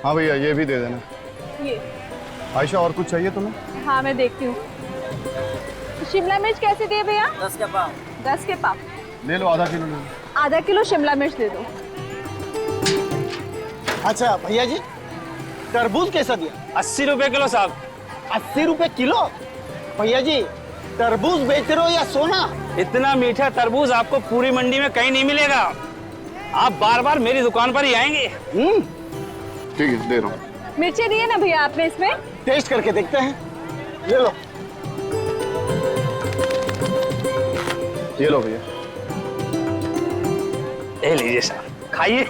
हाँ भैया ये भी दे देना। ये आयशा और कुछ चाहिए तुम्हें? हाँ मैं देखती हूँ। शिमला मिर्च कैसे दिए भैया? 10 के पाव। 10 के पाव। ले लो, आधा किलो ले लो। आधा किलो शिमला मिर्च दे दो। अच्छा भैया जी, तरबूज कैसा दिया? 80 रुपए किलो साहब। 80 रुपए किलो? भैया जी तरबूज बेच रहे हो या सोना? इतना मीठा तरबूज आपको पूरी मंडी में कहीं नहीं मिलेगा। आप बार बार मेरी दुकान पर ही आएंगे। ठीक है, दे रहा हूँ। मिर्ची दिए ना भैया आपने इसमें? टेस्ट करके देखते हैं। ले लो। ये लो भैया। ले लीजिए साहब, खाइए।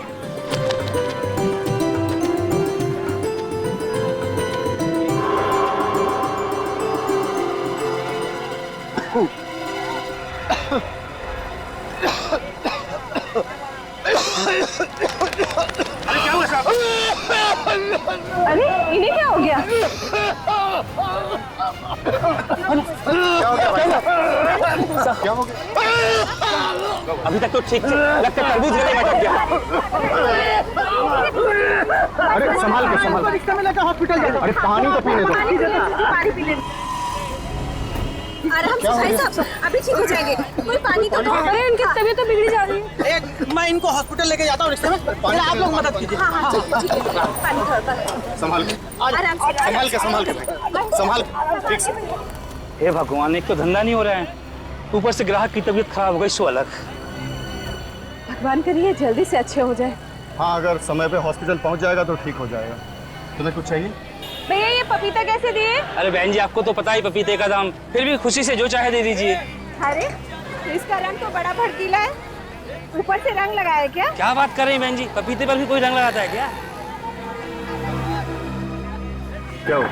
अरे क्या हुआ साहब? अरे इन्हें क्या हो गया? क्या हो गया? अभी तक तो ठीक थे, लगता है तरबूज गले में अटक गया। अरे संभाल के, संभाल के। रिक्शा में लेकर हॉस्पिटल जाओ। अरे पानी तो पीने दो। पानी पी ले। आराम से भाई साहब, अभी ठीक हो जाएंगे। कोई पानी तो दो। अरे इनकी तबीयत तो बिगड़ी जा रही है। एक मैं इनको हॉस्पिटल लेके जाता हूँ रिक्शे में। फिर आप लोग मदद कीजिए। हाँ ठीक है। पानी थोड़ा संभाल के, आराम से। संभाल के, संभाल के, संभाल के, ठीक से। हे भगवान, एक तो धंधा नहीं हो रहा है, ऊपर से ग्राहक की तबीयत खराब हो गई, सो अलग। भगवान करिए जल्दी से अच्छे हो जाए। हाँ, अगर समय पे हॉस्पिटल पहुंच जाएगा तो ठीक हो जाएगा। तुम्हें कुछ चाहिए? भैया ये पपीता कैसे दिए? अरे बहन जी, आपको तो पता ही पपीते का दाम, फिर भी खुशी से जो चाहे दे दीजिए। अरे इसका रंग तो बड़ा भड़कीला है, ऊपर से रंग लगाया क्या? क्या बात कर रही हैं बहन जी, पपीते पर भी कोई रंग लगाता है क्या? क्या हो?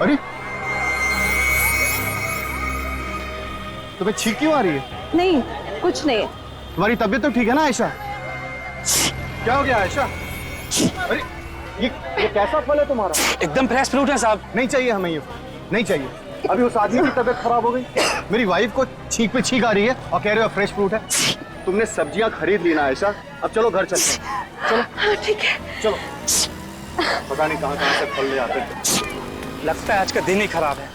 अरे तुम्हें छींक क्यों आ रही है? नहीं कुछ नहीं। तुम्हारी तबीयत तो ठीक है ना आयशा? क्या हो गया आयशा? अरे ये कैसा फल है तुम्हारा? एकदम फ्रेश फ्रूट है साहब। नहीं चाहिए हमें, ये नहीं चाहिए। अभी उस आदमी की तबीयत खराब हो गई, मेरी वाइफ को छींक पे छींक आ रही है और कह रहे हो फ्रेश फ्रूट है। तुमने सब्जियां खरीद ली ना आयशा, अब चलो घर चलते हैं। चलो ठीक है चलो। पता नहीं कहाँ कहाँ से फल ले आते हैं। लगता है आज का दिन ही खराब है,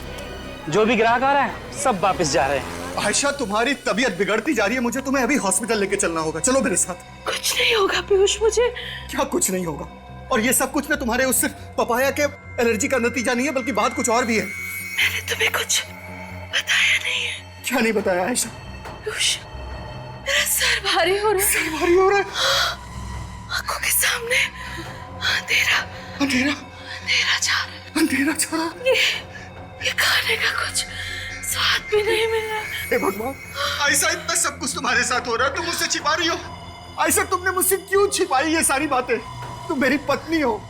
जो भी ग्राहक आ रहा है सब वापस जा रहे हैं। आयशा तुम्हारी तबीयत बिगड़ती जा रही है, मुझे तुम्हें अभी हॉस्पिटल लेके चलना होगा। चलो मेरे साथ। कुछ नहीं होगा पीयूष, मुझे क्या कुछ नहीं होगा? और ये सब कुछ ना तुम्हारे उस सिर्फ पपाया के एलर्जी का नतीजा नहीं है, बल्कि बात कुछ और भी है। मैंने तुम्हें कुछ बताया नहीं है। क्या नहीं बताया आयशा? पीयूष मेरा सर भारी हो रहा है। सर भारी हो रहा है। आंखों के सामने अंधेरा अंधेरा अंधेरा जा रहा है। अंधेरा छा रहा है। ये खाने का कुछ स्वाद भी नहीं मिल रहा। हे भगवान, आयशा इतना सब कुछ तुम्हारे साथ हो रहा है, तुम मुझसे छिपा रही हो। आयशा तुमने मुझसे क्यों छिपाई ये सारी बातें? तुम मेरी पत्नी हो,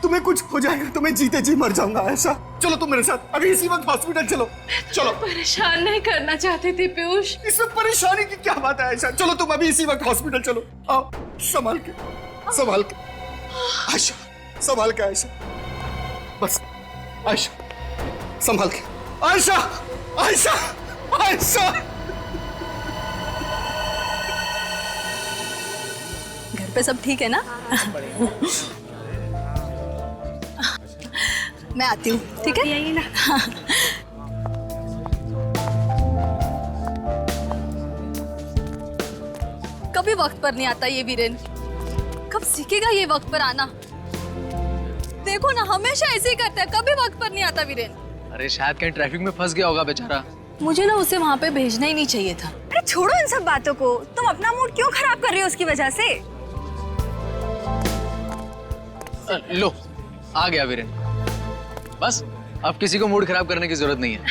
तुम्हें कुछ हो जाएगा तो मैं जीते जी मर जाऊंगा। आयशा चलो तुम मेरे साथ, अभी इसी वक्त हॉस्पिटल चलो। चलो। परेशान नहीं करना चाहती थी पीयूष। इसमें परेशानी की क्या बात है आयशा? चलो तुम अभी इसी वक्त हॉस्पिटल चलो। आओ, संभाल के, संभाल के आयशा, संभाल के आयशा, बस आयशा संभाल के। आयशा, आयशा, आयशा। घर पे सब ठीक है ना? मैं आती हूँ, ठीक है? यही ना। कभी वक्त पर नहीं आता ये वीरेन, कब सीखेगा ये वक्त पर आना? देखो ना, हमेशा ऐसे ही करता है, कभी वक्त पर नहीं आता वीरेन। अरे शायद कहीं ट्रैफिक में फंस गया होगा बेचारा। मुझे ना उसे वहाँ पे भेजना ही नहीं चाहिए था। अरे छोड़ो इन सब बातों को, तुम अपना मूड क्यों खराब कर रही हो उसकी वजह से? लो आ गया वीरेन, बस अब किसी को मूड खराब करने की जरूरत नहीं है।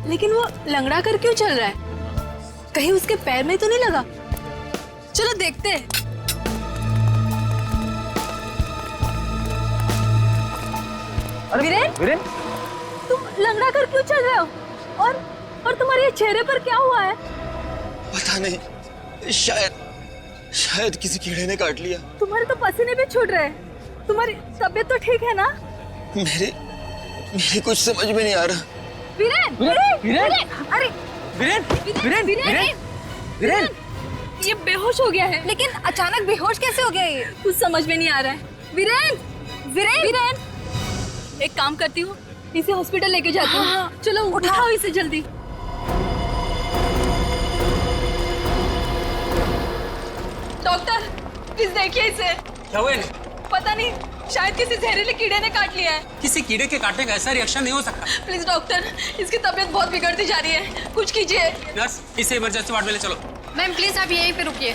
लेकिन वो लंगड़ा कर क्यों चल रहा है? कहीं उसके पैर में तो नहीं लगा? चलो देखते हैं। वीरेन, वीरेन, तुम लंगड़ा कर क्यों चल रहे हो? और तुम्हारे चेहरे पर क्या हुआ है? पता नहीं, शायद किसी कीड़े ने काट लिया। तुम्हारे तो पसीने भी छूट रहे हैं। तुम्हारी तबीयत तो ठीक है ना? मेरी कुछ समझ में नहीं आ रहा। वीरेन, वीरेन, अरे वीरेन, वीरेन, वीरेन, वीरेन, ये बेहोश हो गया है। लेकिन अचानक बेहोश कैसे हो गया ये? कुछ समझ में नहीं आ रहा है। वीरेन, वीरेन, एक काम करती हूँ, इसे हॉस्पिटल लेके जाती हूँ। हाँ, चलो उठाओ इसे जल्दी। डॉक्टर, प्लीज देखिए इसे। क्या हुआ? पता नहीं, शायद किसी जहरीले कीड़े ने काट लिया है। किसी कीड़े के काटने का ऐसा रिएक्शन नहीं हो सकता। प्लीज डॉक्टर, इसकी तबीयत बहुत बिगड़ती जा रही है, कुछ कीजिए। नर्स, इसे इमरजेंसी वार्ड में ले चलो। मैम प्लीज आप यहीं पे रुकिए।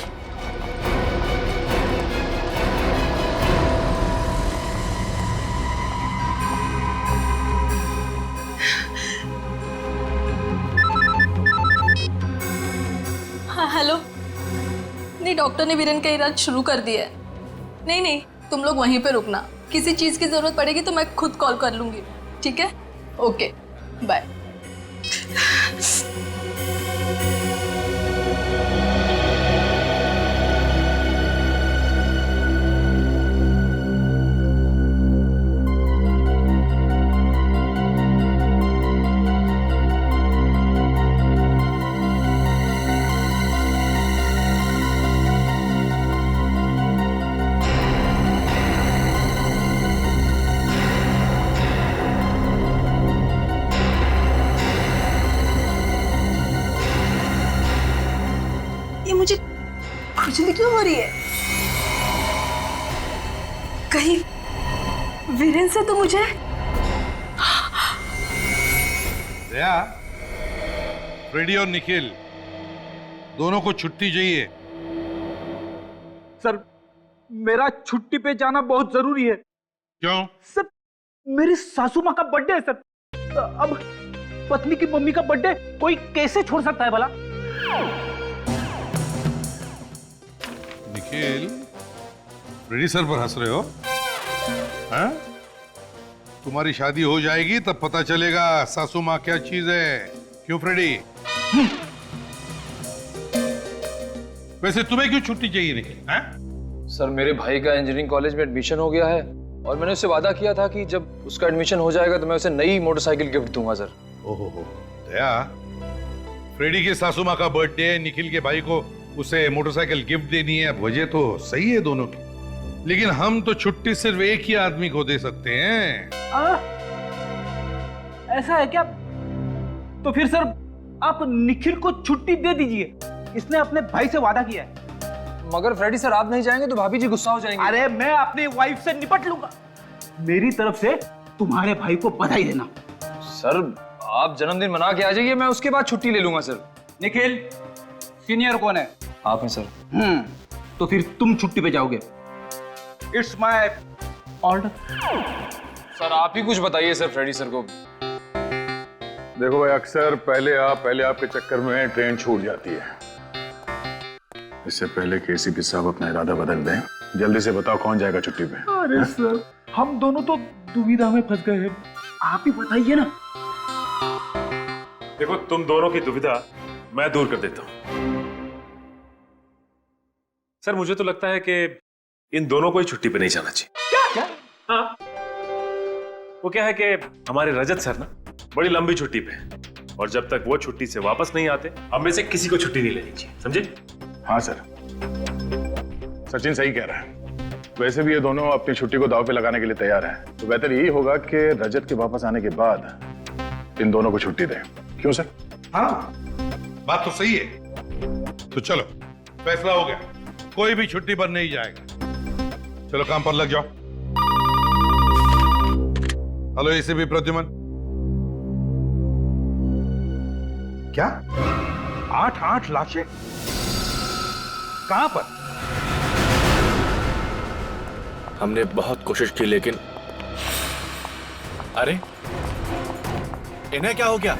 हाँ हेलो। नहीं, डॉक्टर ने वीरेन का इलाज शुरू कर दिया है। नहीं नहीं, तुम लोग वहीं पे रुकना, किसी चीज की जरूरत पड़ेगी तो मैं खुद कॉल कर लूंगी, ठीक है? Okay bye. ये मुझे खुजली क्यों हो रही है? कहीं वीरेन से तो मुझे दया, फ्रेडी और निखिल दोनों को छुट्टी चाहिए। सर, मेरा छुट्टी पे जाना बहुत जरूरी है। क्यों? सर, मेरी सासू माँ का बर्थडे है सर। अब पत्नी की मम्मी का बर्थडे कोई कैसे छोड़ सकता है भला? निखिल, फ्रेडी सर पर हंस रहे हो? हाँ? तुम्हारी शादी हो जाएगी तब पता चलेगा सासू माँ क्या चीज है। क्यों फ्रेडी? वैसे तुम्हें क्यों छुट्टी चाहिए निखिल? हाँ? सर, मेरे भाई का इंजीनियरिंग कॉलेज में एडमिशन हो गया है और मैंने उससे वादा किया था कि जब उसका एडमिशन हो जाएगा तो मैं उसे नई मोटरसाइकिल गिफ्ट दूंगा सर। ओहो, दया, फ्रेडी की सासू माँ का बर्थडे है, निखिल के भाई को उसे मोटरसाइकिल गिफ्ट देनी है। वजह तो सही है दोनों की, लेकिन हम तो छुट्टी सिर्फ एक ही आदमी को दे सकते हैं। ऐसा है क्या? तो फिर सर आप निखिल को छुट्टी दे दीजिए, इसने अपने भाई से वादा किया है। मगर फ्रेडी सर, आप नहीं जाएंगे तो भाभी जी गुस्सा हो जाएंगे। अरे मैं अपनी वाइफ से निपट लूंगा। मेरी तरफ से तुम्हारे भाई को बधाई देना। सर, आप जन्मदिन मना के आ जाइए, मैं उसके बाद छुट्टी ले लूंगा सर। निखिल, सीनियर कौन है? आप हैं सर। तो फिर तुम छुट्टी पे जाओगे। It's my order. सर, आप ही कुछ बताइए सर फ्रेडी सर को। देखो भाई, अक्सर पहले आपके चक्कर में ट्रेन छूट जाती है। इससे पहले कि एसीपी साहब अपना इरादा बदल दें, जल्दी से बताओ कौन जाएगा छुट्टी पे? अरे सर, हम दोनों तो दुविधा में फंस गए हैं, आप ही बताइए ना। देखो, तुम दोनों की दुविधा मैं दूर कर देता हूं। सर, मुझे तो लगता है कि इन दोनों को ही छुट्टी पे नहीं जाना चाहिए। क्या? हाँ, वो क्या है कि हमारे रजत सर ना बड़ी लंबी छुट्टी पे हैं, और जब तक वो छुट्टी से वापस नहीं आते हम में से किसी को छुट्टी नहीं लेनी चाहिए, समझे? हाँ सर, सचिन सही कह रहा है। वैसे भी ये दोनों अपनी छुट्टी को दांव पे लगाने के लिए तैयार हैं, तो बेहतर यही होगा कि रजत के वापस आने के बाद इन दोनों को छुट्टी दें। क्यों सर? हाँ, बात तो सही है। तो चलो, फैसला हो गया, कोई भी छुट्टी पर नहीं जाएगा। चलो काम पर लग जाओ। Hello ACP Pradyuman. क्या 8 लाशें कहां पर? हमने बहुत कोशिश की, लेकिन अरे इन्हें क्या हो गया?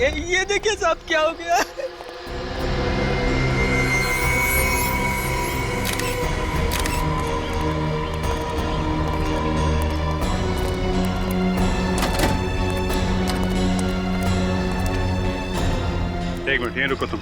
ये देखिए साहब, क्या हो गया? एक मिनट यहीं रुको तुम।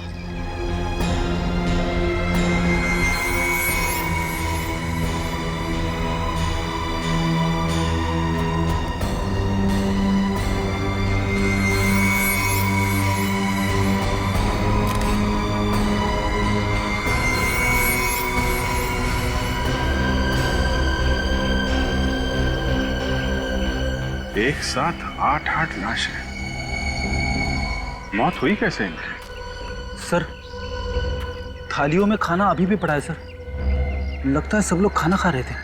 एक साथ 8 लाशें। मौत हुई कैसे इनकी? सर थालियों में खाना अभी भी पड़ा है सर। लगता है सब लोग खाना खा रहे थे।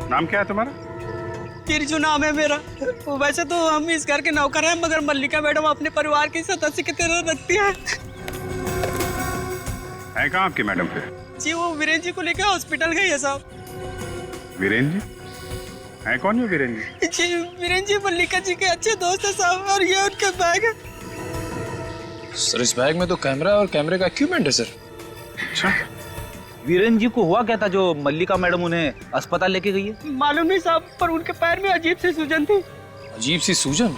नाम क्या है तुम्हारा? तिरजू नाम है मेरा। वैसे तो हम इस घर के नौकर हैं, मगर मल्लिका मैडम अपने परिवार की सदस्य की तरह रखती है। कहाँ आपकी मैडम फिर? जी वो वीरेन जी को लेकर हॉस्पिटल गई है साहब। वीरेन जी? है कौन है वीरेन जी? जी वीरेन जी मल्लिका जी के अच्छे दोस्त है साहब, और ये उनका बैग है। सर इस बैग में तो कैमरा और कैमरे का इक्विपमेंट है सर। अच्छा, वीरेन जी को हुआ क्या था जो मल्लिका मैडम उन्हें अस्पताल लेके गई है? मालूम नहीं साहब, पर उनके पैर में अजीब सी सूजन थी। अजीब सी सूजन?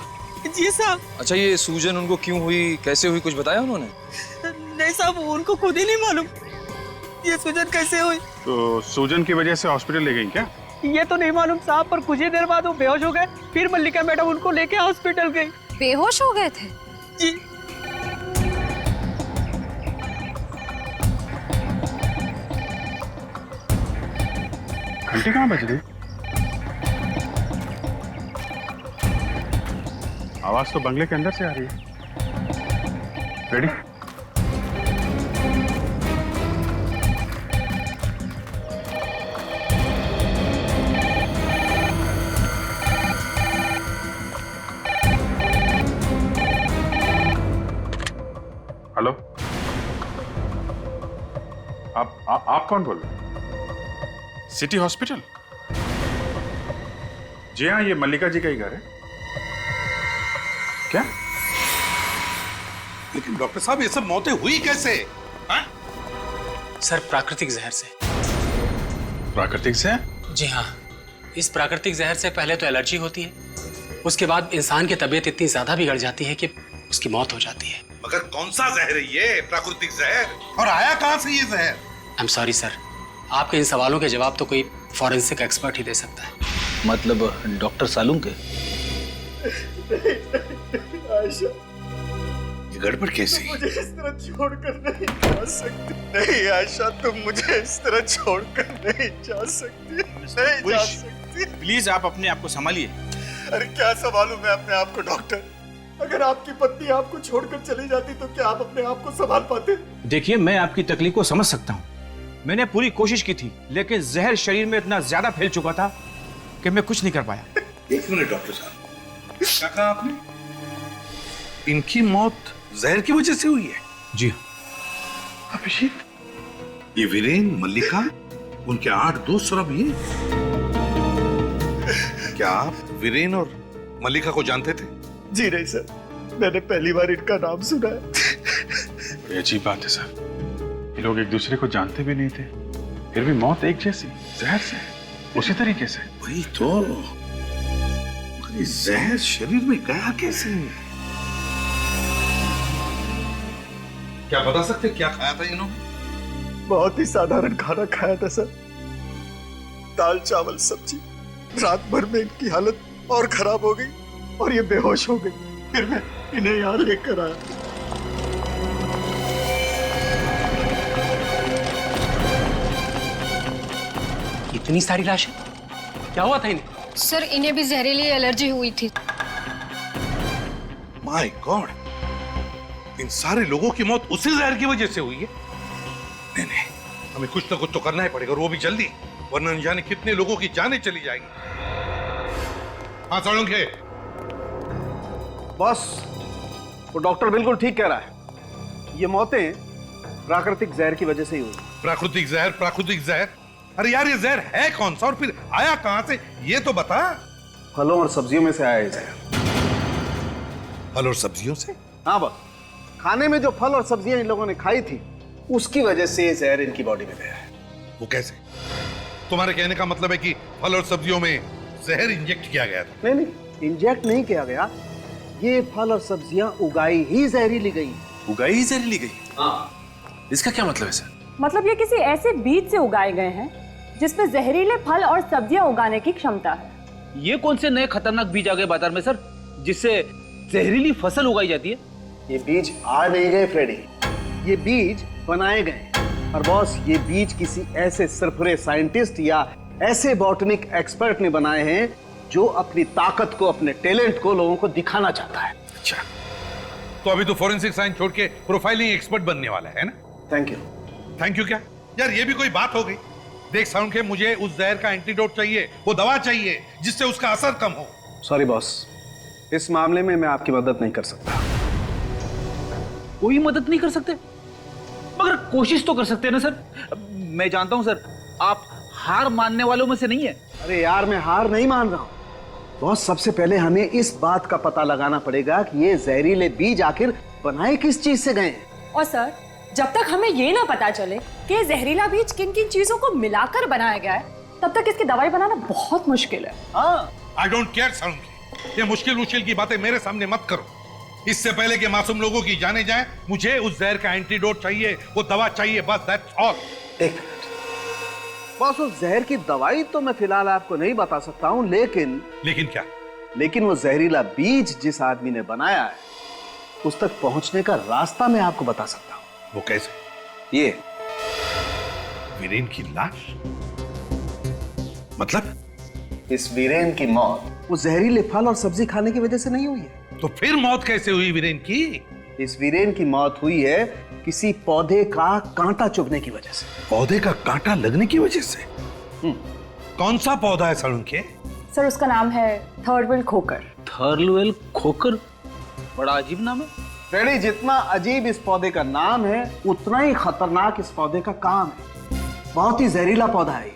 जी साहब। अच्छा ये सूजन उनको क्यों हुई, कैसे हुई, कुछ बताया उन्होंने? नहीं साहब, उनको खुद ही नहीं मालूम ये सूजन कैसे हुई। तो सूजन की वजह से हॉस्पिटल ले गई क्या? ये तो नहीं मालूम साहब, पर कुछ ही देर बाद वो बेहोश हो गए। फिर मल्लिका मैडम उनको लेके हॉस्पिटल गई। बेहोश हो गए थे? जी। घंटी कहाँ बज रही? आवाज तो बंगले के अंदर से आ रही है। रेडी? हेलो, आप कौन बोल रहे हैं? City hospital? जी हाँ, ये मल्लिका जी का ही घर है। क्या? लेकिन डॉक्टर साहब ये सब मौतें हुई कैसे? हाँ? सर प्राकृतिक जहर से। प्राकृतिक से? जी हाँ, इस प्राकृतिक जहर से पहले तो एलर्जी होती है, उसके बाद इंसान की तबीयत इतनी ज्यादा बिगड़ जाती है कि उसकी मौत हो जाती है। मगर कौन सा जहर है ये प्राकृतिक जहर, और आया कहां से ये जहर? आई एम सॉरी सर, आपके इन सवालों के जवाब तो कोई फॉरेंसिक एक्सपर्ट ही दे सकता है। मतलब डॉक्टर सालूम के? आयशा, ये गड़बड़ कैसे? मुझे इस तरह छोड़कर नहीं जा सकती। नहीं आयशा, तुम मुझे इस तरह छोड़कर नहीं जा सकती। नहीं जा सकती। प्लीज आप अपने आप को संभालिए। अरे क्या संभालूं मैं अपने आप को डॉक्टर? अगर आपकी पत्नी आपको छोड़कर चली जाती तो क्या आप अपने आप को संभाल पाते? देखिए, मैं आपकी तकलीफ को समझ सकता हूँ। मैंने पूरी कोशिश की थी, लेकिन जहर शरीर में इतना ज्यादा फैल चुका था कि मैं कुछ नहीं कर पाया। एक मिनट डॉक्टर साहब, क्या कहा आपने? इनकी मौत जहर की वजह से हुई है? जी अभिषेक, ये वीरेन, मल्लिका, उनके 8 दोस्त और अब ये? क्या आप वीरेन और मल्लिका को जानते थे? जी नहीं सर, मैंने पहली बार इनका नाम सुना है। बड़ी अजीब बात है सर, ये लोग एक दूसरे को जानते भी नहीं थे, फिर भी मौत एक जैसी, जहर से, उसी तरीके से। वही तो, मगर ये जहर शरीर में गया कैसे? क्या बता सकते क्या खाया था इन्होंने? बहुत ही साधारण खाना खाया था सर, दाल चावल सब्जी। रात भर में इनकी हालत और खराब हो गई और ये बेहोश हो गई। फिर मैं इन्हें यहाँ लेकर आया। इतनी सारी लाशें, क्या हुआ था इन्हें? सर इन्हें भी जहरीली एलर्जी हुई थी। माय गॉड, इन सारे लोगों की मौत उसी जहर की वजह से हुई है। नहीं नहीं, हमें कुछ ना कुछ तो करना ही पड़ेगा, और वो भी जल्दी, वरना न जाने कितने लोगों की जानें चली जाएंगी। हाँ सालुंखे। बॉस, वो डॉक्टर बिल्कुल ठीक कह रहा है। ये मौतें प्राकृतिक जहर की वजह से ही हुई। प्राकृतिक जहर, प्राकृतिक जहर? अरे यार, ये जहर है कौन सा और फिर आया कहां से, ये तो बता। फलों और सब्जियों में से आया ये जहर। फल और सब्जियों से? हाँ बॉस, खाने में जो फल और सब्जियां इन लोगों ने खाई थी, उसकी वजह से ये जहर इनकी बॉडी में गया है। वो कैसे? तुम्हारे कहने का मतलब है कि फल और सब्जियों में जहर इंजेक्ट किया गया था? नहीं नहीं, इंजेक्ट नहीं किया गया, ये फल और सब्जियां उगाई ही जहरीली गई। उगाई ही जहरीली गई? हाँ। इसका क्या मतलब है सर? मतलब ये किसी ऐसे बीज से उगाए गए हैं जिसमें जहरीले फल और सब्जियां उगाने की क्षमता है। ये कौन से नए खतरनाक बीज आ गए बाजार में सर, जिससे जहरीली फसल उगाई जाती है? ये बीज आ नहीं गए फ्रेडी, ये बीज बनाए गए। और बॉस, ये बीज किसी ऐसे सरफरे साइंटिस्ट या ऐसे बॉटनिक एक्सपर्ट ने बनाए हैं जो अपनी ताकत को, अपने टैलेंट को लोगों को दिखाना चाहता है। अच्छा, तो अभी तो फोरेंसिक साइंस छोड़ के प्रोफाइलिंग एक्सपर्ट बनने वाला है ना? Thank you. थैंक यू क्या यार, ये भी कोई बात हो गई? देख साउंड के, मुझे उस जहर का एंटीडोट चाहिए, वो दवा चाहिए जिससे उसका असर कम हो। सॉरी बॉस, इस मामले में मैं आपकी मदद नहीं कर सकता। कोई मदद नहीं कर सकते? मगर कोशिश तो कर सकते हैं ना सर। मैं जानता हूं सर, आप हार मानने वालों में से नहीं है। अरे यार, मैं हार नहीं मान रहा हूं बॉस। सबसे पहले हमें इस बात का पता लगाना पड़ेगा कि ये जहरीले बीज आखिर बनाए किस चीज से गए हैं। और सर, जब तक हमें ये ना पता चले कि जहरीला बीज किन किन चीजों को मिलाकर बनाया गया है, तब तक इसकी दवाई बनाना बहुत मुश्किल है। हाँ, आई डोंट केयर साउंड, ये मुश्किल की बातें मेरे सामने मत करो। इससे पहले कि मासूम लोगों की जाने जाए, मुझे उस जहर का एंटीडोट चाहिए, वो दवा चाहिए, बस दैट्स ऑल। एक मिनट बॉस, उस जहर की दवाई तो मैं फिलहाल आपको नहीं बता सकता हूं, लेकिन क्या? लेकिन वो जहरीला बीज जिस आदमी ने बनाया है, उस तक पहुंचने का रास्ता मैं आपको बता सकता हूं। वो कैसे? ये वीरेन की लाश? मतलब इस वीरेन की मौत वो जहरीले फल और सब्जी खाने की वजह से नहीं हुई है। तो फिर मौत कैसे हुई वीरेन की? इस वीरेन की मौत हुई है किसी पौधे का कांटा चुभने की वजह से। पौधे का कांटा लगने की वजह से? कौन सा पौधा है सड़ुन के? सर, उसका नाम है थर्डवेल खोकर। थर्लवेल खोकर? बड़ा अजीब नाम है। फ्रेडी, जितना अजीब इस पौधे का नाम है, उतना ही खतरनाक इस पौधे का काम है। बहुत ही जहरीला पौधा है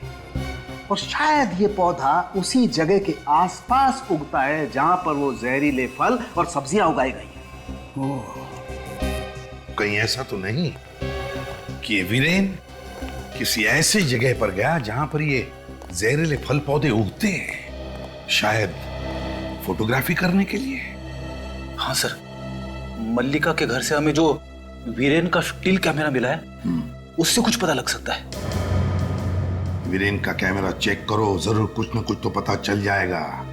और शायद ये पौधा उसी जगह के आसपास उगता है जहां पर वो जहरीले फल और सब्जियां उगाई गई हैं। कहीं ऐसा तो नहीं कि ये वीरेन किसी ऐसी जगह पर गया जहां पर ये जहरीले फल पौधे उगते हैं, शायद फोटोग्राफी करने के लिए? हाँ सर, मल्लिका के घर से हमें जो वीरेन का स्टिल कैमरा मिला है, उससे कुछ पता लग सकता है। वीरेन का कैमरा चेक करो, जरूर कुछ न कुछ तो पता चल जाएगा।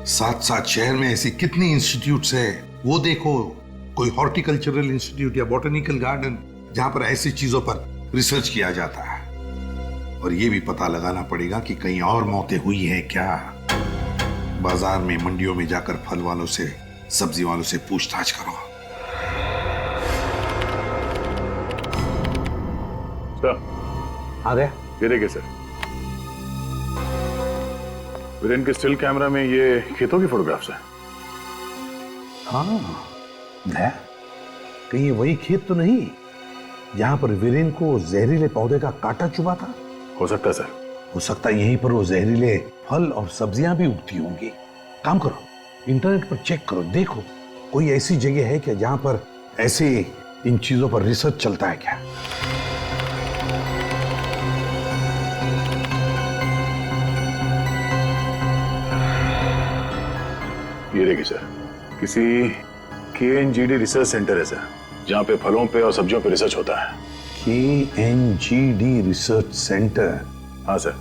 साथ साथ शहर में ऐसी कितनी इंस्टीट्यूट्स है, वो देखो। कोई हॉर्टिकल्चरल इंस्टीट्यूट या बॉटनिकल गार्डन जहां पर ऐसी चीजों पर रिसर्च किया जाता है। और ये भी पता लगाना पड़ेगा कि कहीं और मौतें हुई है क्या। बाजार में, मंडियों में जाकर फल वालों से, सब्जी वालों से पूछताछ करो। आ गया? ये देखिए सर, वीरेन के स्टिल कैमरा में ये खेतों की फोटोग्राफ्स है। हाँ, कहीं ये वही खेत तो नहीं जहां पर वीरेन को जहरीले पौधे का कांटा चुभा था? हो सकता है सर। हो सकता है यहीं पर वो जहरीले फल और सब्जियां भी उगती होंगी। काम करो, इंटरनेट पर चेक करो, देखो कोई ऐसी जगह है क्या जहां पर ऐसे इन चीजों पर रिसर्च चलता है क्या। ये देखिए सर, किसी KNGD रिसर्च सेंटर है सर, जहाँ पे फलों पे और सब्जियों पे रिसर्च होता है। KNGD research centre? हाँ सर,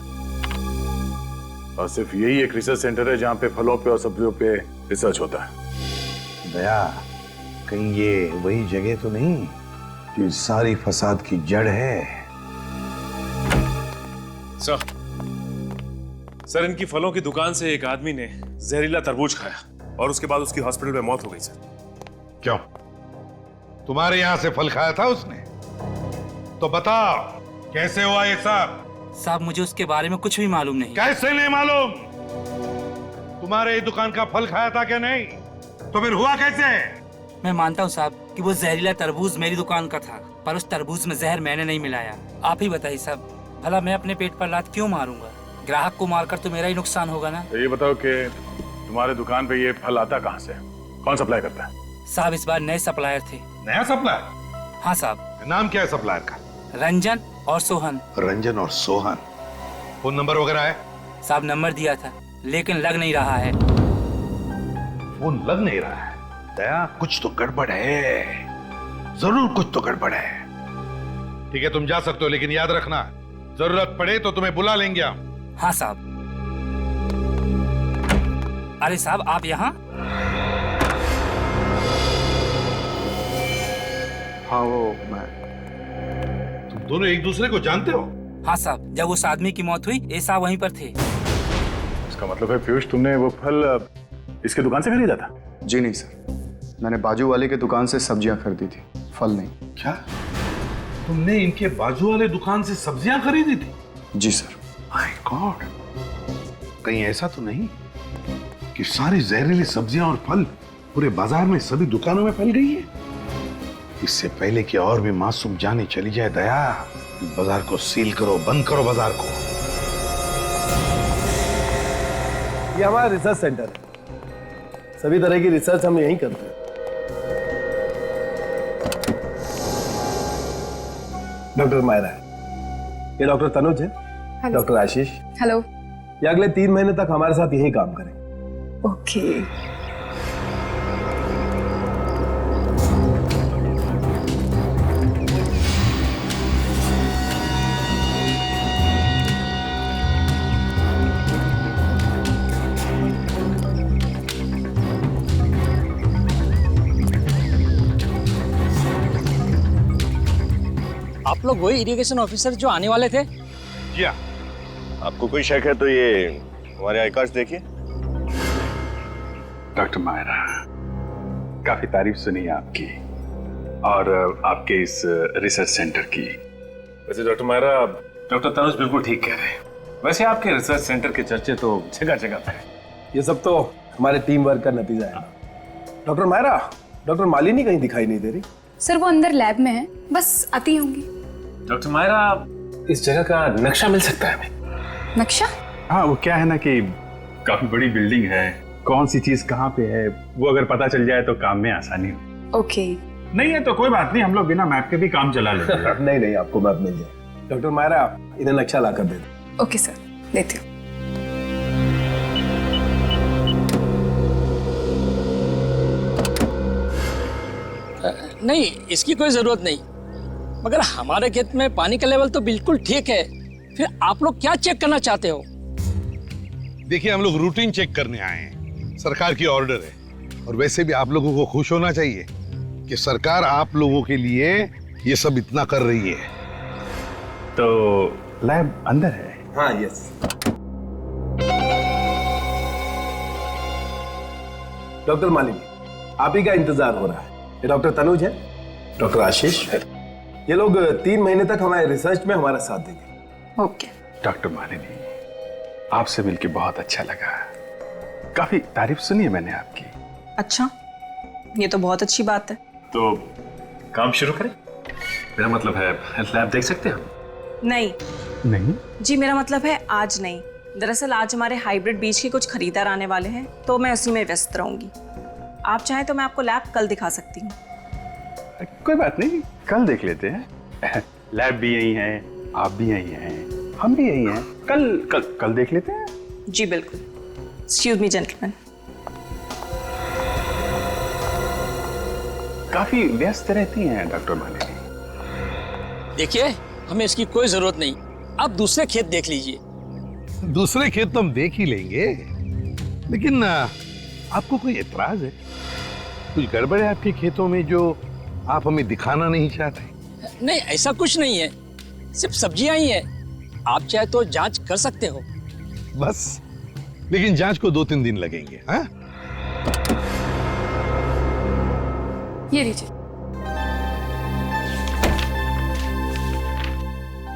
और सिर्फ यही एक रिसर्च सेंटर है जहाँ पे फलों पे और सब्जियों पे रिसर्च होता है। दया, कहीं ये वही जगह तो नहीं कि सारी फसाद की जड़ है? सर, इनकी फलों की दुकान से एक आदमी ने जहरीला तरबूज खाया और उसके बाद उसकी हॉस्पिटल में मौत हो गई सर। क्यों? तुम्हारे यहां से फल खाया था उसने? तो बताओ कैसे हुआ ये सब? साहब, मुझे उसके बारे में कुछ भी मालूम नहीं। कैसे नहीं मालूम? तुम्हारे दुकान का फल खाया था क्या? नहीं तो फिर हुआ कैसे? मैं मानता हूँ साहब कि वो जहरीला तरबूज मेरी दुकान का था, पर उस तरबूज में जहर मैंने नहीं मिलाया। आप ही बताइए साहब, भला मैं अपने पेट पर लात क्यों मारूंगा? ग्राहक को मारकर तो मेरा ही नुकसान होगा ना। तो ये बताओ कि तुम्हारे दुकान पे ये फल आता कहाँ से? कौन सप्लाई करता है? साहब, इस बार नए सप्लायर थे। नया सप्लायर? हाँ साहब। नाम क्या है सप्लायर का? रंजन और सोहन। रंजन और सोहन। फोन नंबर वगैरह है? साहब, नंबर दिया था लेकिन लग नहीं रहा है। फोन लग नहीं रहा है? दया, कुछ तो गड़बड़ है, जरूर कुछ तो गड़बड़ है। ठीक है, तुम जा सकते हो, लेकिन याद रखना जरूरत पड़े तो तुम्हें बुला लेंगे हम। हाँ साहब। अरे साहब, आप यहाँ? हाँ वो मैं। तुम दोनों एक दूसरे को जानते हो? हाँ साहब, जब उस आदमी की मौत हुई ये साहब वहीं पर थे। इसका मतलब है पीयूष तुमने वो फल इसके दुकान से खरीदा था? जी नहीं सर, मैंने बाजू वाले की दुकान से सब्जियां खरीदी थी, फल नहीं। क्या तुमने इनके बाजू वाले दुकान से सब्जियां खरीदी थी? जी सर। माय गॉड, कहीं ऐसा तो नहीं कि सारी जहरीली सब्जियां और फल पूरे बाजार में सभी दुकानों में फैल गई है? इससे पहले कि और भी मासूम जाने चली जाए दया, बाजार को सील करो, बंद करो बाजार को। ये हमारा रिसर्च सेंटर है, सभी तरह की रिसर्च हम यहीं करते हैं। डॉक्टर मायरा है, ये डॉक्टर तनुज है, डॉक्टर आशीष। हेलो। ये अगले 3 महीने तक हमारे साथ यहीं काम करेंगे। ओके। आप लोग वही इरिगेशन ऑफिसर जो आने वाले थे? जी हाँ। आपको कोई शक है तो ये हमारे आई कार्ड देखिए। डॉक्टर मायरा, काफी तारीफ सुनी है आपकी और आपके इस रिसर्च सेंटर की। वैसे डॉक्टर मायरा, डॉक्टर तनुज बिल्कुल ठीक कह रहे हैं। वैसे आपके रिसर्च सेंटर के चर्चे तो जगह जगह पे हैं। ये सब तो हमारे टीम वर्क का नतीजा है। डॉक्टर मायरा, डॉक्टर मालिनी कहीं दिखाई नहीं दे रही। सर वो अंदर लैब में है, बस आती होंगी। डॉक्टर मायरा, इस जगह का नक्शा मिल सकता है हमें? नक्शा? हाँ, वो क्या है ना कि काफी बड़ी बिल्डिंग है, कौन सी चीज कहाँ पे है वो अगर पता चल जाए तो काम में आसानी हो। ओके। नहीं है तो कोई बात नहीं, हम लोग बिना मैप के भी काम चला लेंगे। नहीं नहीं, आपको मैप मिल जाए। डॉक्टर मायरा, इन्हें नक्शा ला कर दे दो। ओके सर, देती हूँ। नहीं, इसकी कोई जरूरत नहीं, मगर हमारे खेत में पानी का लेवल तो बिल्कुल ठीक है, फिर आप लोग क्या चेक करना चाहते हो? देखिए, हम लोग रूटीन चेक करने आए हैं, सरकार की ऑर्डर है। और वैसे भी आप लोगों को खुश होना चाहिए कि सरकार आप लोगों के लिए ये सब इतना कर रही है। तो लैब अंदर है? हाँ, यस। डॉक्टर मालिनी, आप ही का इंतजार हो रहा है। ये डॉक्टर तनुज है, डॉक्टर आशीष है। ये लोग 3 महीने तक हमारे रिसर्च में हमारा साथ देंगे। ओके। डॉक्टर मालिनी, आपसे मिलके बहुत अच्छा लगा, काफी तारीफ सुनी है मैंने आपकी। अच्छा, ये तो बहुत अच्छी बात है। तो काम शुरू करें? मेरा मतलब है लैब देख सकते हैं हम? नहीं नहीं जी, मेरा मतलब है आज नहीं। दरअसल आज हमारे हाइब्रिड बीज के कुछ खरीदार आने वाले हैं, तो मैं उसी में व्यस्त रहूंगी। आप चाहें तो मैं आपको लैब कल दिखा सकती हूँ। कोई बात नहीं, कल देख लेते हैं। लैब भी यही है, आप भी यही हैं, हम भी यही हैं। कल देख लेते हैं। जी बिल्कुल। Excuse me gentleman. काफी व्यस्त रहती हैं डॉक्टर मालिनी। देखिए, हमें इसकी कोई जरूरत नहीं, आप दूसरे खेत देख लीजिए। दूसरे खेत तो हम देख ही लेंगे, लेकिन आपको कोई एतराज है? कुछ गड़बड़ है आपके खेतों में जो आप हमें दिखाना नहीं चाहते? नहीं, ऐसा कुछ नहीं है, सिर्फ सब्जियां ही है। आप चाहे तो जांच कर सकते हो। बस, लेकिन जांच को 2-3 दिन लगेंगे। हाँ? ये लीजिए।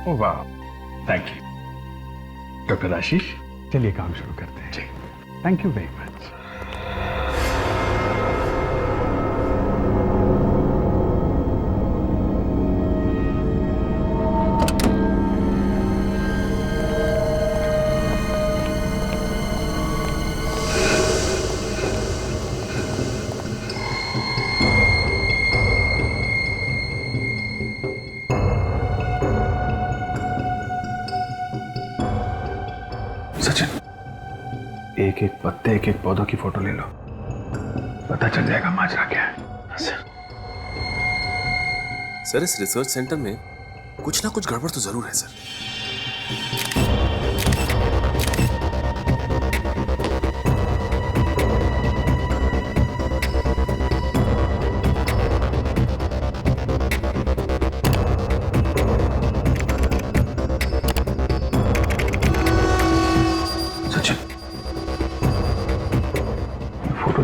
ओह वाह, थैंक यू। डॉक्टर आशीष, चलिए काम शुरू करते हैं। जी, थैंक यू वेरी मच। एक एक पत्ते, एक एक पौधों की फोटो ले लो, पता चल जाएगा माजरा क्या है। सर, इस रिसर्च सेंटर में कुछ ना कुछ गड़बड़ तो जरूर है सर।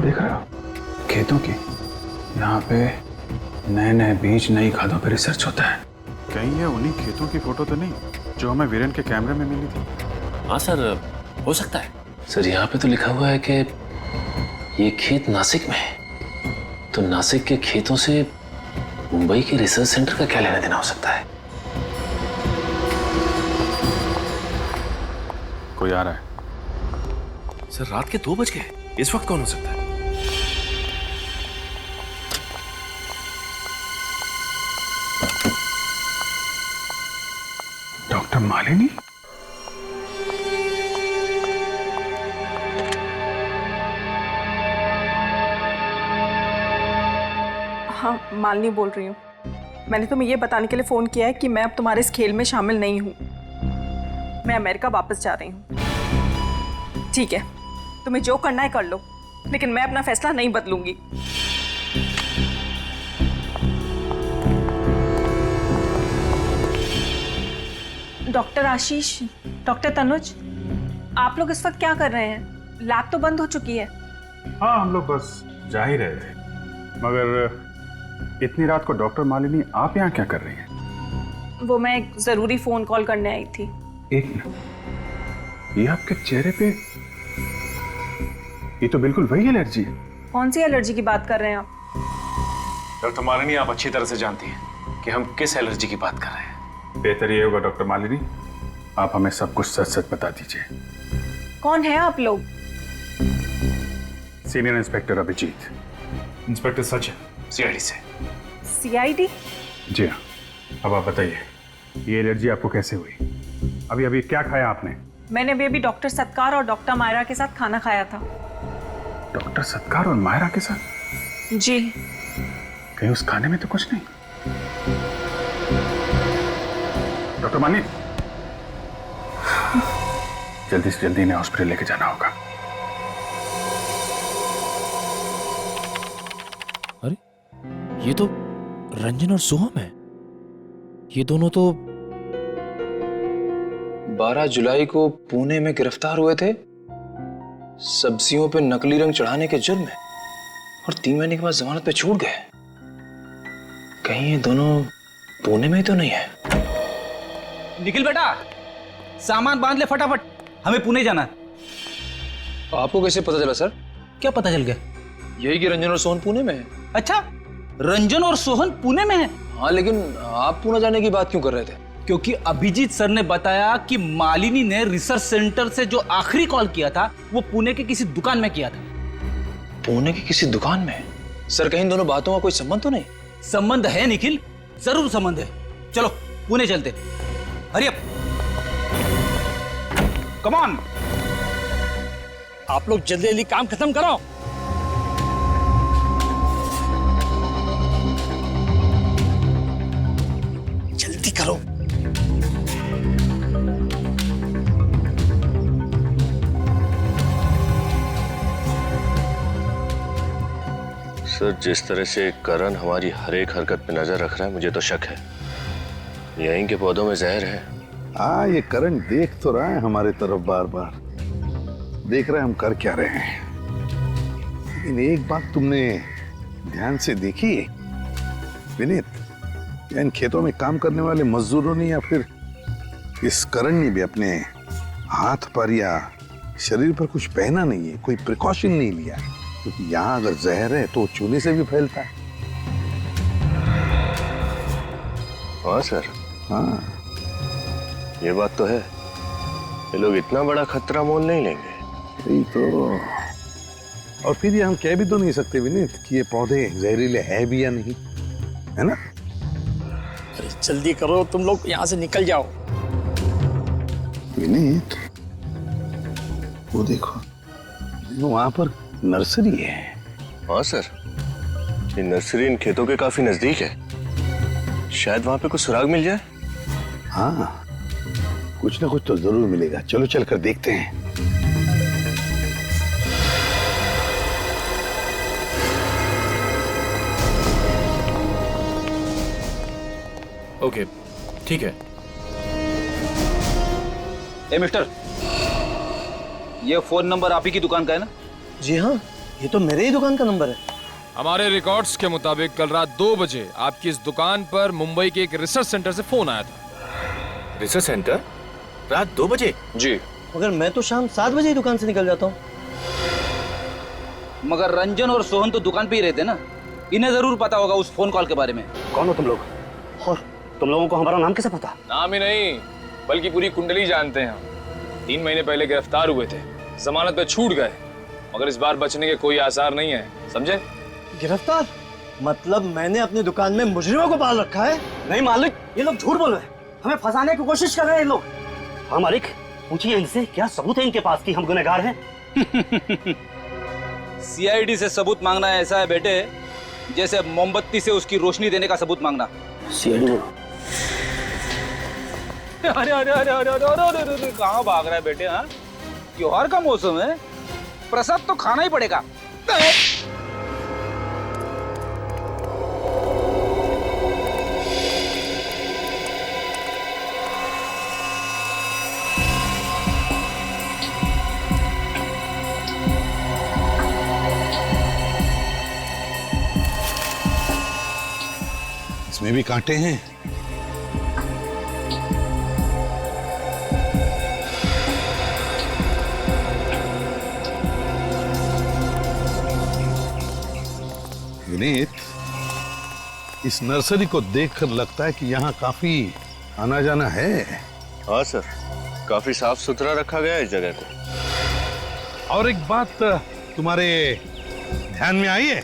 देख रहे हो? खेतों की। यहाँ पे नए नए बीज, नई खादों पे रिसर्च होता है। कहीं ये उन्हीं खेतों की फोटो तो नहीं जो हमें वीरेन के कैमरे में मिली थी? हाँ सर, हो सकता है। सर यहाँ पे तो लिखा हुआ है कि ये खेत नासिक में है, तो नासिक के खेतों से मुंबई के रिसर्च सेंटर का क्या लेना देना हो सकता है? कोई आ रहा है। सर रात के 2 बज गए, इस वक्त कौन हो सकता है? डॉक्टर मालिनी? हाँ, मालिनी बोल रही हूँ। मैंने तुम्हें ये बताने के लिए फ़ोन किया है कि मैं अब तुम्हारे इस खेल में शामिल नहीं हूँ। मैं अमेरिका वापस जा रही हूँ। ठीक है, तुम्हें जो करना है कर लो, लेकिन मैं अपना फैसला नहीं बदलूंगी। डॉक्टर आशीष, डॉक्टर तनुज, आप लोग इस वक्त क्या कर रहे हैं? लैब तो बंद हो चुकी है। हाँ, हम लोग बस जा ही रहे थे, मगर इतनी रात को डॉक्टर मालिनी आप यहाँ क्या कर रही हैं? वो मैं एक जरूरी फोन कॉल करने आई थी। एक मिनट, ये आपके चेहरे पे, ये तो बिल्कुल वही एलर्जी है। कौन सी एलर्जी की बात कर रहे हैं आप? डॉक्टर मालिनी, आप अच्छी तरह से जानती हैं कि हम किस एलर्जी की बात कर रहे हैं। बेहतर ये होगा डॉक्टर मालिनी, आप हमें सब कुछ सच सच बता दीजिए। कौन है आप लोग? Senior inspector Abhijeet. Inspector Sachin, CID से। सीआईडी? जी हाँ। अब आप बताइए, ये एलर्जी आपको कैसे हुई? अभी अभी क्या खाया आपने? मैंने अभी डॉक्टर सत्कार और डॉक्टर मायरा के साथ खाना खाया था। डॉक्टर सत्कार और मायरा के साथ? जी। कहीं उस खाने में तो कुछ नहीं? डॉक्टर मालिनी, जल्दी से जल्दी इन्हें हॉस्पिटल लेके जाना होगा। अरे ये तो रंजन और सोहम है। ये दोनों तो 12 जुलाई को पुणे में गिरफ्तार हुए थे सब्जियों पे नकली रंग चढ़ाने के जुर्म में, और 3 महीने के बाद जमानत पे छूट गए। कहीं ये दोनों पुणे में ही तो नहीं है? निखिल बेटा, सामान बांध ले फटाफट, हमें पुणे जाना है। आपको कैसे पता चला सर? क्या पता चल गया? यही कि रंजन और सोहन पुणे में है। अच्छा, रंजन और सोहन पुणे में है? हाँ, लेकिन आप पुणे जाने की बात क्यों कर रहे थे? क्योंकि अभिजीत सर ने बताया कि मालिनी ने रिसर्च सेंटर से जो आखिरी कॉल किया था वो पुणे के किसी दुकान में किया था। पुणे की किसी दुकान में? सर, कहीं दोनों बातों का कोई संबंध तो नहीं? संबंध है निखिल, जरूर संबंध है। चलो पुणे चलते, हरी अप, कम ऑन। आप लोग जल्दी जल्दी काम खत्म करो। जल्दी करो। सर, जिस तरह से करण हमारी हर एक हरकत पे नजर रख रहा है, मुझे तो शक है यहीं के पौधों में जहर है। हाँ, ये करण देख तो रहा है हमारे तरफ, बार बार देख रहे हैं हम कर क्या रहे हैं। लेकिन एक बात तुमने ध्यान से देखी विनीत, इन खेतों में काम करने वाले मजदूरों ने या फिर इस करण ने भी अपने हाथ पर या शरीर पर कुछ पहना नहीं है, कोई प्रिकॉशन नहीं लिया, क्योंकि यहाँ अगर जहर है तो चूने से भी फैलता है। हाँ सर। हाँ, ये बात तो है। ये लोग इतना बड़ा खतरा मोल नहीं लेंगे। यही तो। और फिर ये हम कह भी तो नहीं सकते विनीत कि ये पौधे जहरीले है भी या नहीं, है ना? अरे जल्दी करो, तुम लोग यहाँ से निकल जाओ। विनीत, वो देखो, वहां पर नर्सरी है। हाँ सर, ये नर्सरी इन खेतों के काफी नजदीक है। शायद वहां पे कुछ सुराग मिल जाए। हाँ, कुछ ना कुछ तो जरूर मिलेगा। चलो चल कर देखते हैं। ओके, ठीक है। ए मिस्टर, ये फोन नंबर आप ही की दुकान का है ना? जी हाँ। ये तो मेरे ही दुकान का नंबर है। हमारे रिकॉर्ड्स के मुताबिक कल रात 2 बजे आपकी इस दुकान पर मुंबई के एक रिसर्च सेंटर से फोन आया था। Research centre? रात 2 बजे? जी। मगर मैं तो शाम 7 बजे ही दुकान से निकल जाता हूँ। मगर रंजन और सोहन तो दुकान पे ही रहते ना, इन्हें जरूर पता होगा उस फोन कॉल के बारे में। कौन हो तुम लोग? और तुम लोगों को हमारा नाम कैसे पता? नाम ही नहीं बल्कि पूरी कुंडली जानते हैं हम। 3 महीने पहले गिरफ्तार हुए थे, जमानत पे छूट गए, मगर इस बार बचने के कोई आसार नहीं है, समझे? गिरफ्तार? मतलब मैंने अपनी दुकान में मुजरिमों को पाल रखा है? नहीं मालिक, ये लोग झूठ बोल रहे हैं, हमें फंसाने की कोशिश कर रहे हैं ये लोग। हाँ मालिक, पूछिए इनसे क्या सबूत है इनके पास कि हम गुनहगार हैं। सीआईडी से सबूत मांगना ऐसा है बेटे जैसे मोमबत्ती से उसकी रोशनी देने का सबूत मांगना। सीआईडी बोलो। अरे अरे अरे अरे अरे अरे अरे अरे कहाँ भाग रहा है बेटे? हाँ, त्योहार का मौसम है, प्रसाद तो खाना ही पड़ेगा। इसमें भी कांटे हैं। विनीत, इस नर्सरी को देखकर लगता है कि यहाँ काफी आना जाना है। हाँ सर, काफी साफ सुथरा रखा गया है इस जगह को। और एक बात तुम्हारे ध्यान में आई है?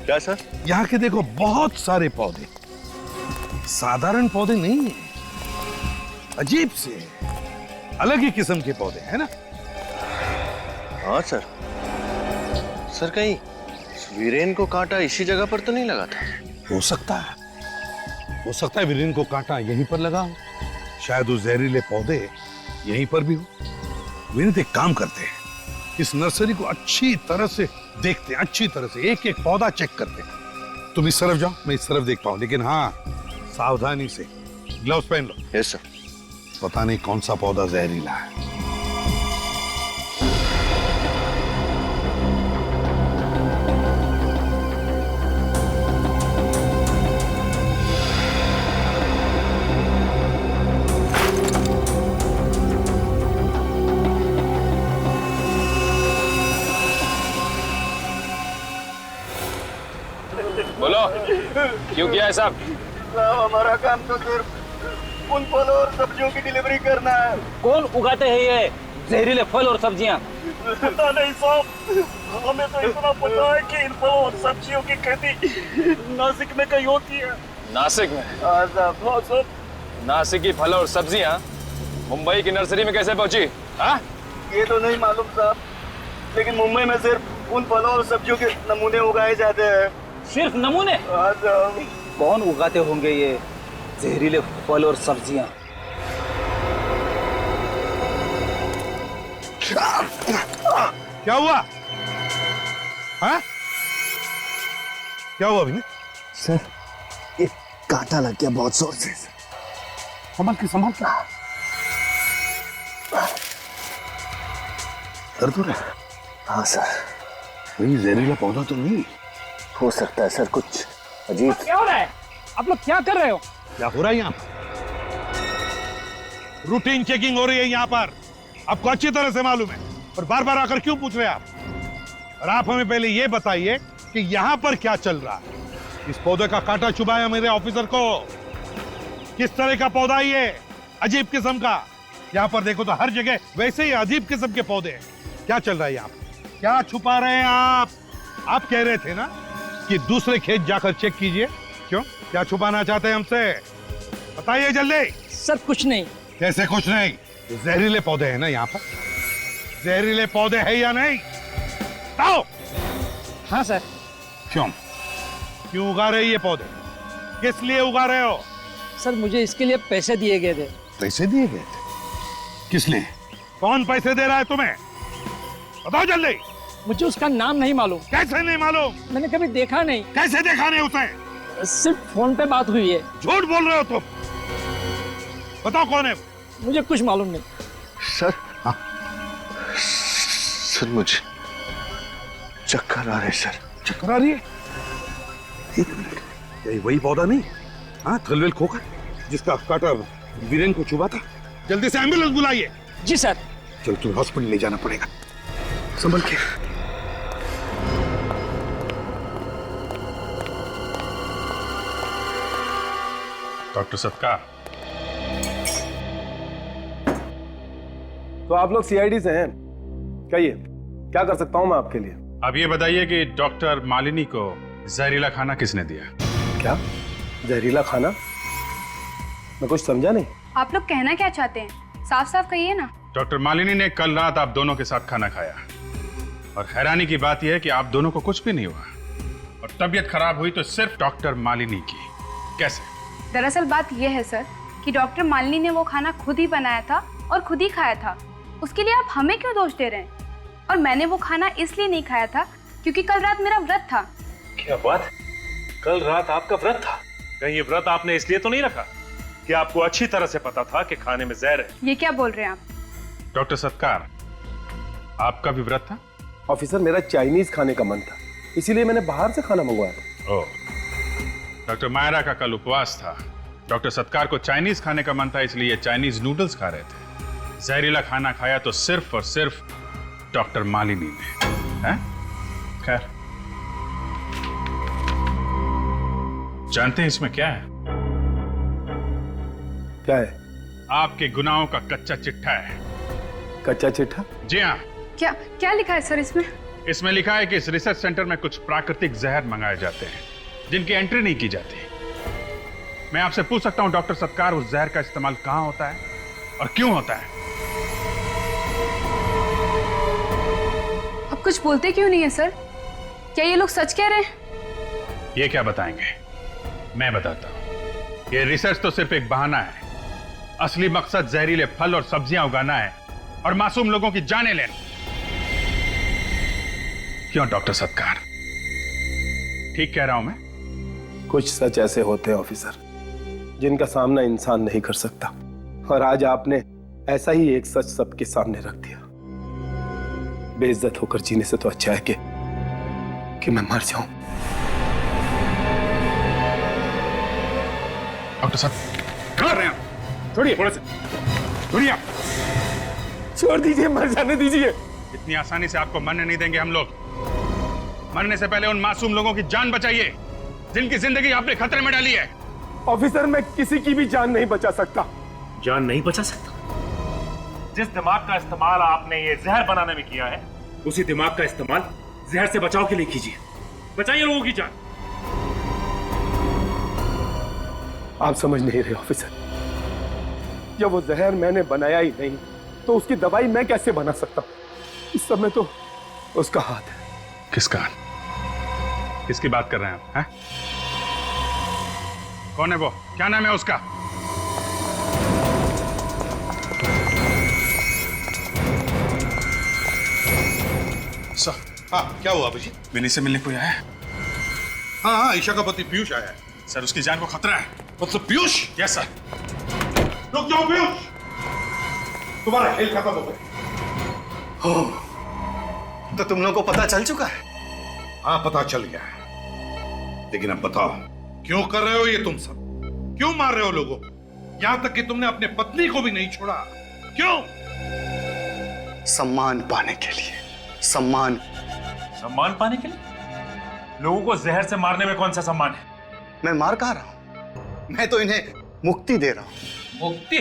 क्या सर? यहाँ के देखो बहुत सारे पौधे, साधारण पौधे नहीं है, अजीब से अलग ही किस्म के पौधे हैं ना? हाँ सर। सर कहीं वीरेन को कांटा इसी जगह पर तो नहीं लगा था? हो सकता है, हो सकता है वीरेन को कांटा यहीं पर लगा हो, शायद वो जहरीले पौधे यहीं पर भी हो। विनीत, एक काम करते हैं, इस नर्सरी को अच्छी तरह से देखते हैं, अच्छी तरह से एक एक पौधा चेक करते हैं। तुम इस तरफ जाओ, मैं इस तरफ देखता हूँ, लेकिन हाँ सावधानी से। ग्लव्स पहन लो। Yes sir. पता नहीं कौन सा पौधा जहरीला है। बोलो, क्यों किया है साहब? हमारा काम तो सिर्फ उन फलों और सब्जियों की डिलीवरी करना है। कौन उगाते हैं ये जहरीले फल और सब्जियां? पता नहीं साहब, हमें तो इतना पता है कि इन फलों और सब्जियों की खेती नासिक में कहीं होती है। नासिक में? हाँ साहब। नासिक की फल और सब्जियां मुंबई की नर्सरी में कैसे पहुंची? हाँ? ये तो नहीं मालूम साहब, लेकिन मुंबई में सिर्फ उन फलों और सब्जियों के नमूने उगाए जाते हैं। सिर्फ नमूने? हाँ साहब। कौन उगाते होंगे ये जहरीले फल और सब्जियां? क्या हुआ? हाँ? क्या हुआ विनीत? सर, ये कांटा लग गया बहुत जोर से। संभाल के, संभाल के। दर्द हो रहा है? हाँ सर। वही जहरीला पौधा तो नहीं हो सकता है सर, कुछ अजीब। क्या हो रहा है? आप लोग क्या कर रहे हो? क्या हो रहा है यहाँ पर? रूटीन चेकिंग हो रही है यहाँ पर, आपको अच्छी तरह से मालूम है, और बार बार आकर क्यों पूछ रहे हैं आप? और आप हमें पहले ये बताइए कि यहाँ पर क्या चल रहा है? इस पौधे का कांटा चुभाया मेरे ऑफिसर को। किस तरह का पौधा ये? अजीब किस्म का। यहाँ पर देखो तो हर जगह वैसे ही अजीब किस्म के पौधे हैं। क्या चल रहा है यहाँ पर? क्या छुपा रहे हैं आप? आप कह रहे थे ना कि दूसरे खेत जाकर चेक कीजिए। क्यों, क्या छुपाना चाहते हैं हमसे? बताइए जल्दी। सर कुछ नहीं। कैसे कुछ नहीं? जहरीले पौधे हैं ना यहाँ पर? जहरीले पौधे हैं या नहीं? बताओ। हाँ सर। क्यों क्यों उगा रहे ये पौधे? किस लिए उगा रहे हो? सर मुझे इसके लिए पैसे दिए गए थे। पैसे दिए गए थे? किस लिए? कौन पैसे दे रहा है तुम्हें? बताओ जल्दी। मुझे उसका नाम नहीं मालूम। कैसे नहीं मालूम? मैंने कभी देखा नहीं। कैसे देखा नहीं उसे? सिर्फ फोन पे बात हुई है। झूठ बोल रहे हो तुम। बताओ कौन है? मुझे कुछ मालूम नहीं। सर। हाँ सर, चक्कर आ रहे सर। चक्कर आ रही है? एक मिनट। यही वही पौधा नहीं? हाँ, थलवेल खोकर जिसका कांटा वीरेन को चुभा था। जल्दी से एम्बुलेंस बुलाइए। जी सर। चल, तुम्हें हॉस्पिटल ले जाना पड़ेगा। संभल के। डॉक्टर सत्कार, तो आप लोग सीआईडी से हैं? कहिए, क्या कर सकता हूं मैं आपके लिए? अब ये बताइए कि डॉक्टर मालिनी को जहरीला खाना किसने दिया? क्या जहरीला खाना? मैं कुछ समझा नहीं। आप लोग कहना क्या चाहते हैं? साफ साफ कहिए ना। डॉक्टर मालिनी ने कल रात आप दोनों के साथ खाना खाया और हैरानी की बात यह है कि आप दोनों को कुछ भी नहीं हुआ और तबीयत खराब हुई तो सिर्फ डॉक्टर मालिनी की। कैसे? दरअसल बात यह है सर कि डॉक्टर मालिनी ने वो खाना खुद ही बनाया था और खुद ही खाया था। उसके लिए आप हमें क्यों दोष दे रहे हैं? और मैंने वो खाना इसलिए नहीं खाया था क्योंकि कल रात मेरा व्रत था। क्या बात? कल रात आपका व्रत था? कहीं ये व्रत आपने इसलिए तो नहीं रखा कि आपको अच्छी तरह से पता था कि खाने में जहर है? ये क्या बोल रहे हैं आप? डॉक्टर सत्कार, आपका भी व्रत था? ऑफिसर, मेरा चाइनीज खाने का मन था, इसीलिए मैंने बाहर से खाना मंगवाया था। ओह, डॉक्टर मायरा का कल उपवास था। डॉक्टर सत्कार को चाइनीज खाने का मन था, इसलिए चाइनीज नूडल्स खा रहे थे। जहरीला खाना खाया तो सिर्फ और सिर्फ डॉक्टर मालिनी ने। खैर, जानते हैं इसमें क्या है? क्या है? आपके गुनाहों का कच्चा चिट्ठा है। कच्चा चिट्ठा? जी हाँ। क्या क्या लिखा है सर इसमें? इसमें लिखा है कि इस रिसर्च सेंटर में कुछ प्राकृतिक जहर मंगाए जाते हैं जिनकी एंट्री नहीं की जाती। मैं आपसे पूछ सकता हूं डॉक्टर सत्कार, उस जहर का इस्तेमाल कहां होता है और क्यों होता है? आप कुछ बोलते क्यों नहीं है सर? क्या ये लोग सच कह रहे हैं? ये क्या बताएंगे, मैं बताता हूं। ये रिसर्च तो सिर्फ एक बहाना है। असली मकसद जहरीले फल और सब्जियां उगाना है और मासूम लोगों की जानें लेना। क्यों डॉक्टर सत्कार, ठीक कह रहा हूं मैं? कुछ सच ऐसे होते हैं ऑफिसर जिनका सामना इंसान नहीं कर सकता, और आज आपने ऐसा ही एक सच सबके सामने रख दिया। बेइज्जत होकर जीने से तो अच्छा है कि मैं मर जाऊं। डॉक्टर साहब, कहाँ रहे हैं? छोड़िए, थोड़ा सा छोड़िए। छोड़ दीजिए, मर जाने दीजिए। इतनी आसानी से आपको मरने नहीं देंगे हम लोग। मरने से पहले उन मासूम लोगों की जान बचाइए जिनकी जिंदगी आपने खतरे में डाली है। ऑफिसर, मैं किसी की भी जान नहीं बचा सकता। जान नहीं बचा सकता? जिस दिमाग का इस्तेमाल आपने ये जहर बनाने में किया है, उसी दिमाग का इस्तेमाल जहर से बचाव के लिए कीजिए। बचाइए लोगों की जान। आप समझ नहीं रहे ऑफिसर, जब वो जहर मैंने बनाया ही नहीं तो उसकी दवाई मैं कैसे बना सकता हूं? इस समय तो उसका हाथ है। किसका? किसकी बात कर रहे हैं आप? कौन है वो? क्या नाम है उसका? सर, हाँ, क्या हुआ अभिजीत? विनी से मिलने कोई आया है? हाँ हाँ, ईशा का पति पीयूष आया है। सर, उसकी जान को खतरा है। मतलब पीयूष? Yes sir. रुक जाओ पीयूष, तुम्हारा खेल खत्म हो गया। तो तुम लोगों को पता चल चुका है? हाँ, पता चल गया है। लेकिन अब बताओ, क्यों कर रहे हो ये तुम सब? क्यों मार रहे हो लोगों को? यहां तक कि तुमने अपने पत्नी को भी नहीं छोड़ा। क्यों? सम्मान पाने के लिए। सम्मान। सम्मान पाने के लिए? लोगों को जहर से मारने में कौन सा सम्मान है? मैं मार कहा रहा हूं, मैं तो इन्हें मुक्ति दे रहा हूं। मुक्ति?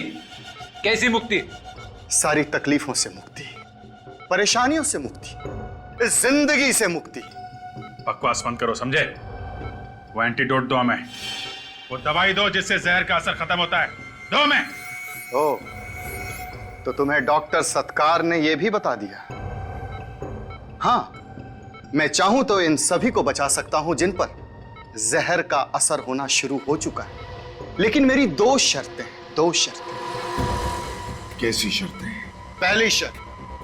कैसी मुक्ति? सारी तकलीफों से मुक्ति, परेशानियों से मुक्ति, इस जिंदगी से मुक्ति। बकवास बंद करो, समझे? वो एंटीडोट दो हमें, वो दवाई दो जिससे जहर का असर खत्म होता है। दो हमें। ओ, तो तुम्हें डॉक्टर सत्कार ने यह भी बता दिया? हाँ, मैं चाहूं तो इन सभी को बचा सकता हूं जिन पर जहर का असर होना शुरू हो चुका है, लेकिन मेरी दो शर्तें हैं। दो शर्तें। कैसी शर्तें? पहली शर्त,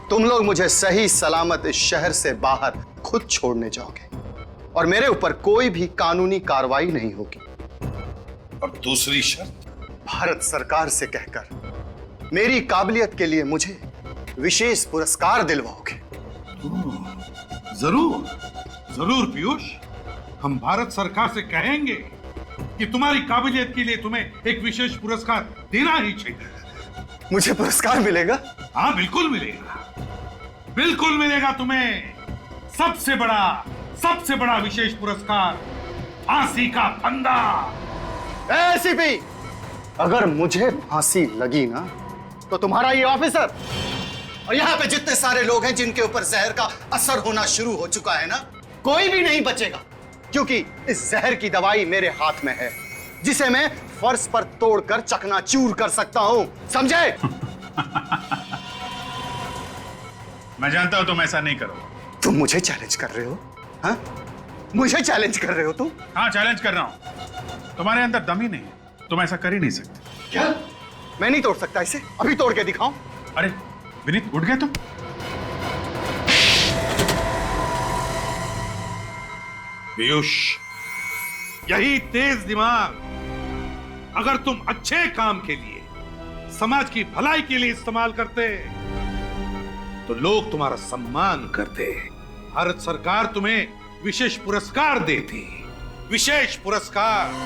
तुम लोग मुझे सही सलामत इस शहर से बाहर खुद छोड़ने जाओगे और मेरे ऊपर कोई भी कानूनी कार्रवाई नहीं होगी। और दूसरी शर्त? भारत सरकार से कहकर मेरी काबिलियत के लिए मुझे विशेष पुरस्कार दिलवाओगे। जरूर। जरूर पीयूष, हम भारत सरकार से कहेंगे कि तुम्हारी काबिलियत के लिए तुम्हें एक विशेष पुरस्कार देना ही चाहिए। मुझे पुरस्कार मिलेगा? हाँ बिल्कुल मिलेगा, बिल्कुल मिलेगा तुम्हें। सबसे बड़ा विशेष पुरस्कार, फांसी का फंदा। एसीपी, अगर मुझे फांसी लगी ना तो तुम्हारा ये ऑफिसर और यहाँ पे जितने सारे लोग हैं जिनके ऊपर जहर का असर होना शुरू हो चुका है ना, कोई भी नहीं बचेगा, क्योंकि इस जहर की दवाई मेरे हाथ में है, जिसे मैं फर्श पर तोड़कर चकनाचूर कर सकता हूं, समझे? मैं जानता हूं तुम ऐसा नहीं करोगे। तुम मुझे चैलेंज कर रहे हो? हाँ, मुझे चैलेंज कर रहे हो तुम? हाँ चैलेंज कर रहा हूं। तुम्हारे अंदर दम ही नहीं है, तुम ऐसा कर ही नहीं सकते। क्या? मैं नहीं तोड़ सकता इसे? अभी तोड़ के दिखाऊं? अरे विनीत, उठ गए तुम? पीयूष, यही तेज दिमाग अगर तुम अच्छे काम के लिए, समाज की भलाई के लिए इस्तेमाल करते तो लोग तुम्हारा सम्मान करते, भारत सरकार तुम्हें विशेष पुरस्कार देती, विशेष पुरस्कार।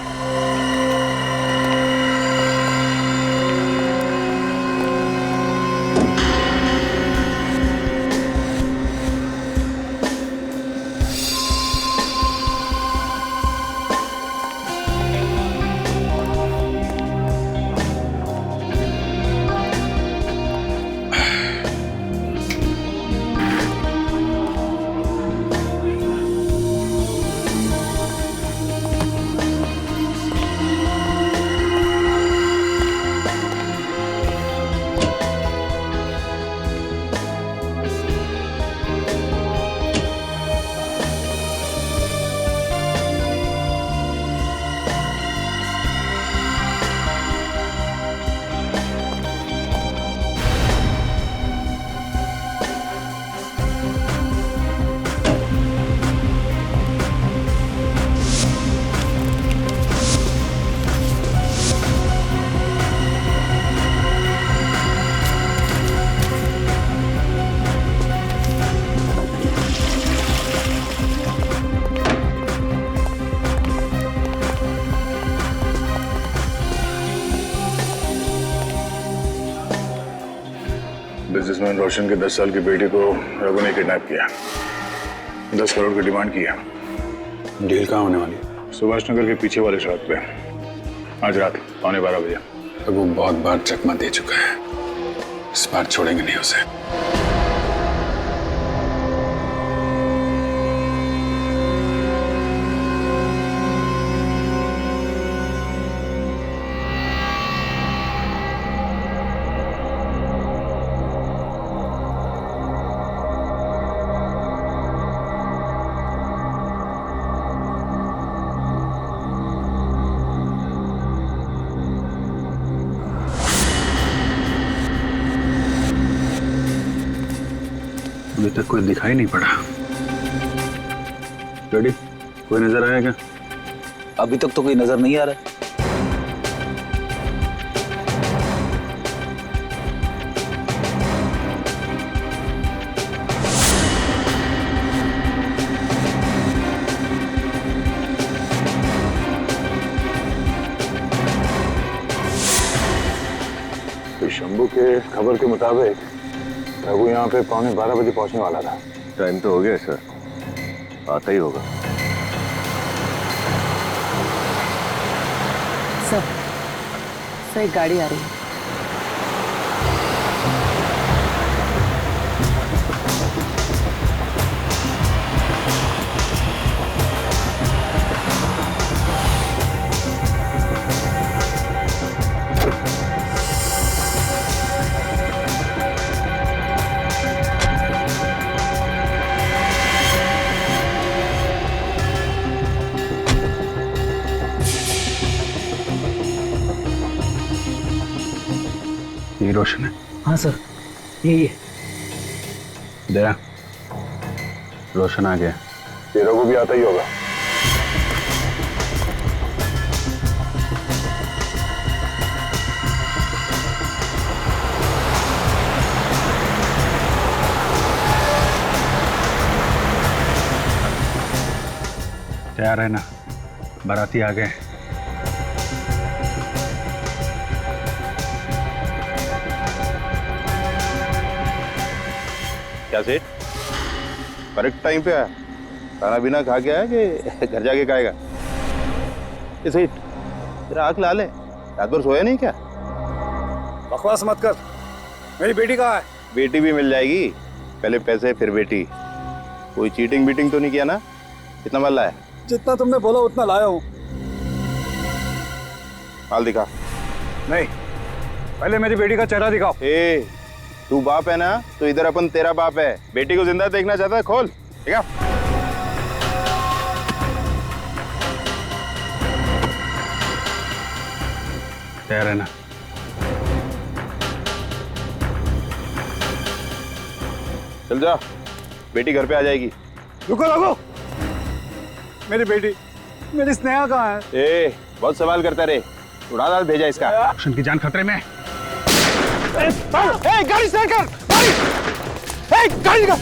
बिजनेसमैन रोशन के 10 साल की बेटी को रघु ने किडनैप किया, 10 करोड़ की डिमांड की है। डील कहाँ होने वाली? सुभाष नगर के पीछे वाले सड़क पे, आज रात 11:15 बजे। रघु बहुत बार चकमा दे चुका है, इस बार छोड़ेंगे नहीं उसे। अभी तक कोई दिखाई नहीं पड़ा। रेडी? कोई नजर आया क्या? अभी तक तो कोई नजर नहीं आ रहा है। तो शंभू के खबर के मुताबिक रघु यहाँ पे 11:15 बजे पहुंचने वाला था। टाइम तो हो गया सर, आता ही होगा। सर एक गाड़ी आ रही है। ये रोशन है? हाँ सर, यही है। दया, रोशन आ गया। ये रघु भी आता ही होगा। तैयार है ना? बाराती आ गए। क्या सेठ, करेक्ट टाइम पे आया? खाना पीना खा के आया कि घर जाके खाएगा? ये सेठ, तेरा आँख लाल है, रात भर सोया नहीं क्या? बकवास मत कर। मेरी बेटी कहाँ है? बेटी भी मिल जाएगी, पहले पैसे फिर बेटी। कोई चीटिंग बीटिंग तो नहीं किया ना? कितना माल लाया? जितना तुमने बोला उतना लाया हूँ। माल दिखा। नहीं, पहले मेरी बेटी का चेहरा दिखाओ। तू बाप है ना, तो इधर अपन तेरा बाप है। बेटी को जिंदा देखना चाहता है? खोल, ठीक है? तैयार है ना? चल जा, बेटी घर पे आ जाएगी। रुको रुको, मेरी बेटी, मेरी स्नेहा कहाँ है? बहुत सवाल करता रे, उड़ा दाल भेजा इसका। रोशन की जान खतरे में। गाड़ी स्टार्ट कर, गाड़ी का।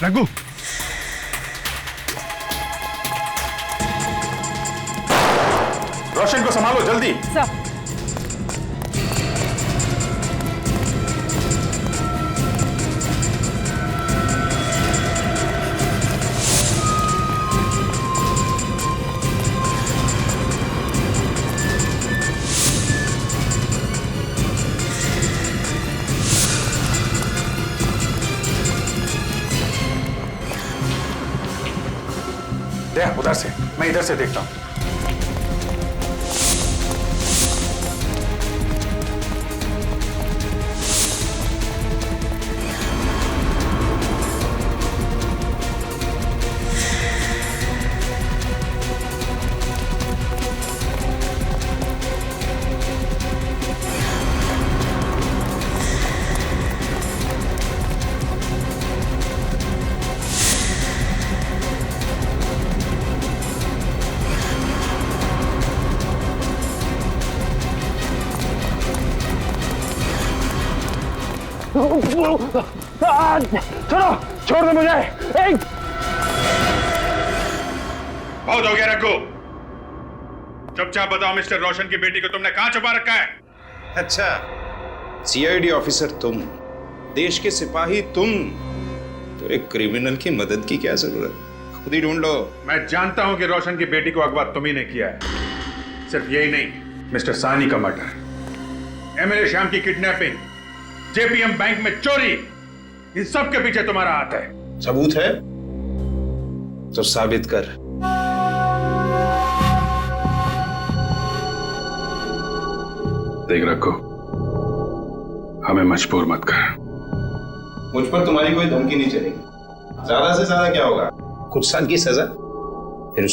रघु, रोशन को संभालो जल्दी। सर, देख उधर से, मैं इधर से देखता हूँ। छोड़ो, छोड़ दो मुझे। बहुत हो गया रघु, चुपचाप बताओ मिस्टर रोशन की बेटी को तुमने कहां छुपा रखा है? अच्छा, सीआईडी ऑफिसर तुम, देश के सिपाही तुम, तो एक क्रिमिनल की मदद की क्या जरूरत? खुद ही ढूंढ लो। मैं जानता हूं कि रोशन की बेटी को अगवा तुम ही ने किया है। सिर्फ यही नहीं, मिस्टर सानी का मर्डर, एमएलए श्याम की किडनैपिंग, जेपीएम बैंक में चोरी, इन सब के पीछे तुम्हारा हाथ है। सबूत है तो साबित कर। देख रखो, हमें मजबूर मत कर। मुझ पर तुम्हारी कोई धमकी नहीं चलेगी। ज्यादा से ज्यादा क्या होगा? कुछ साल की सजा, फिर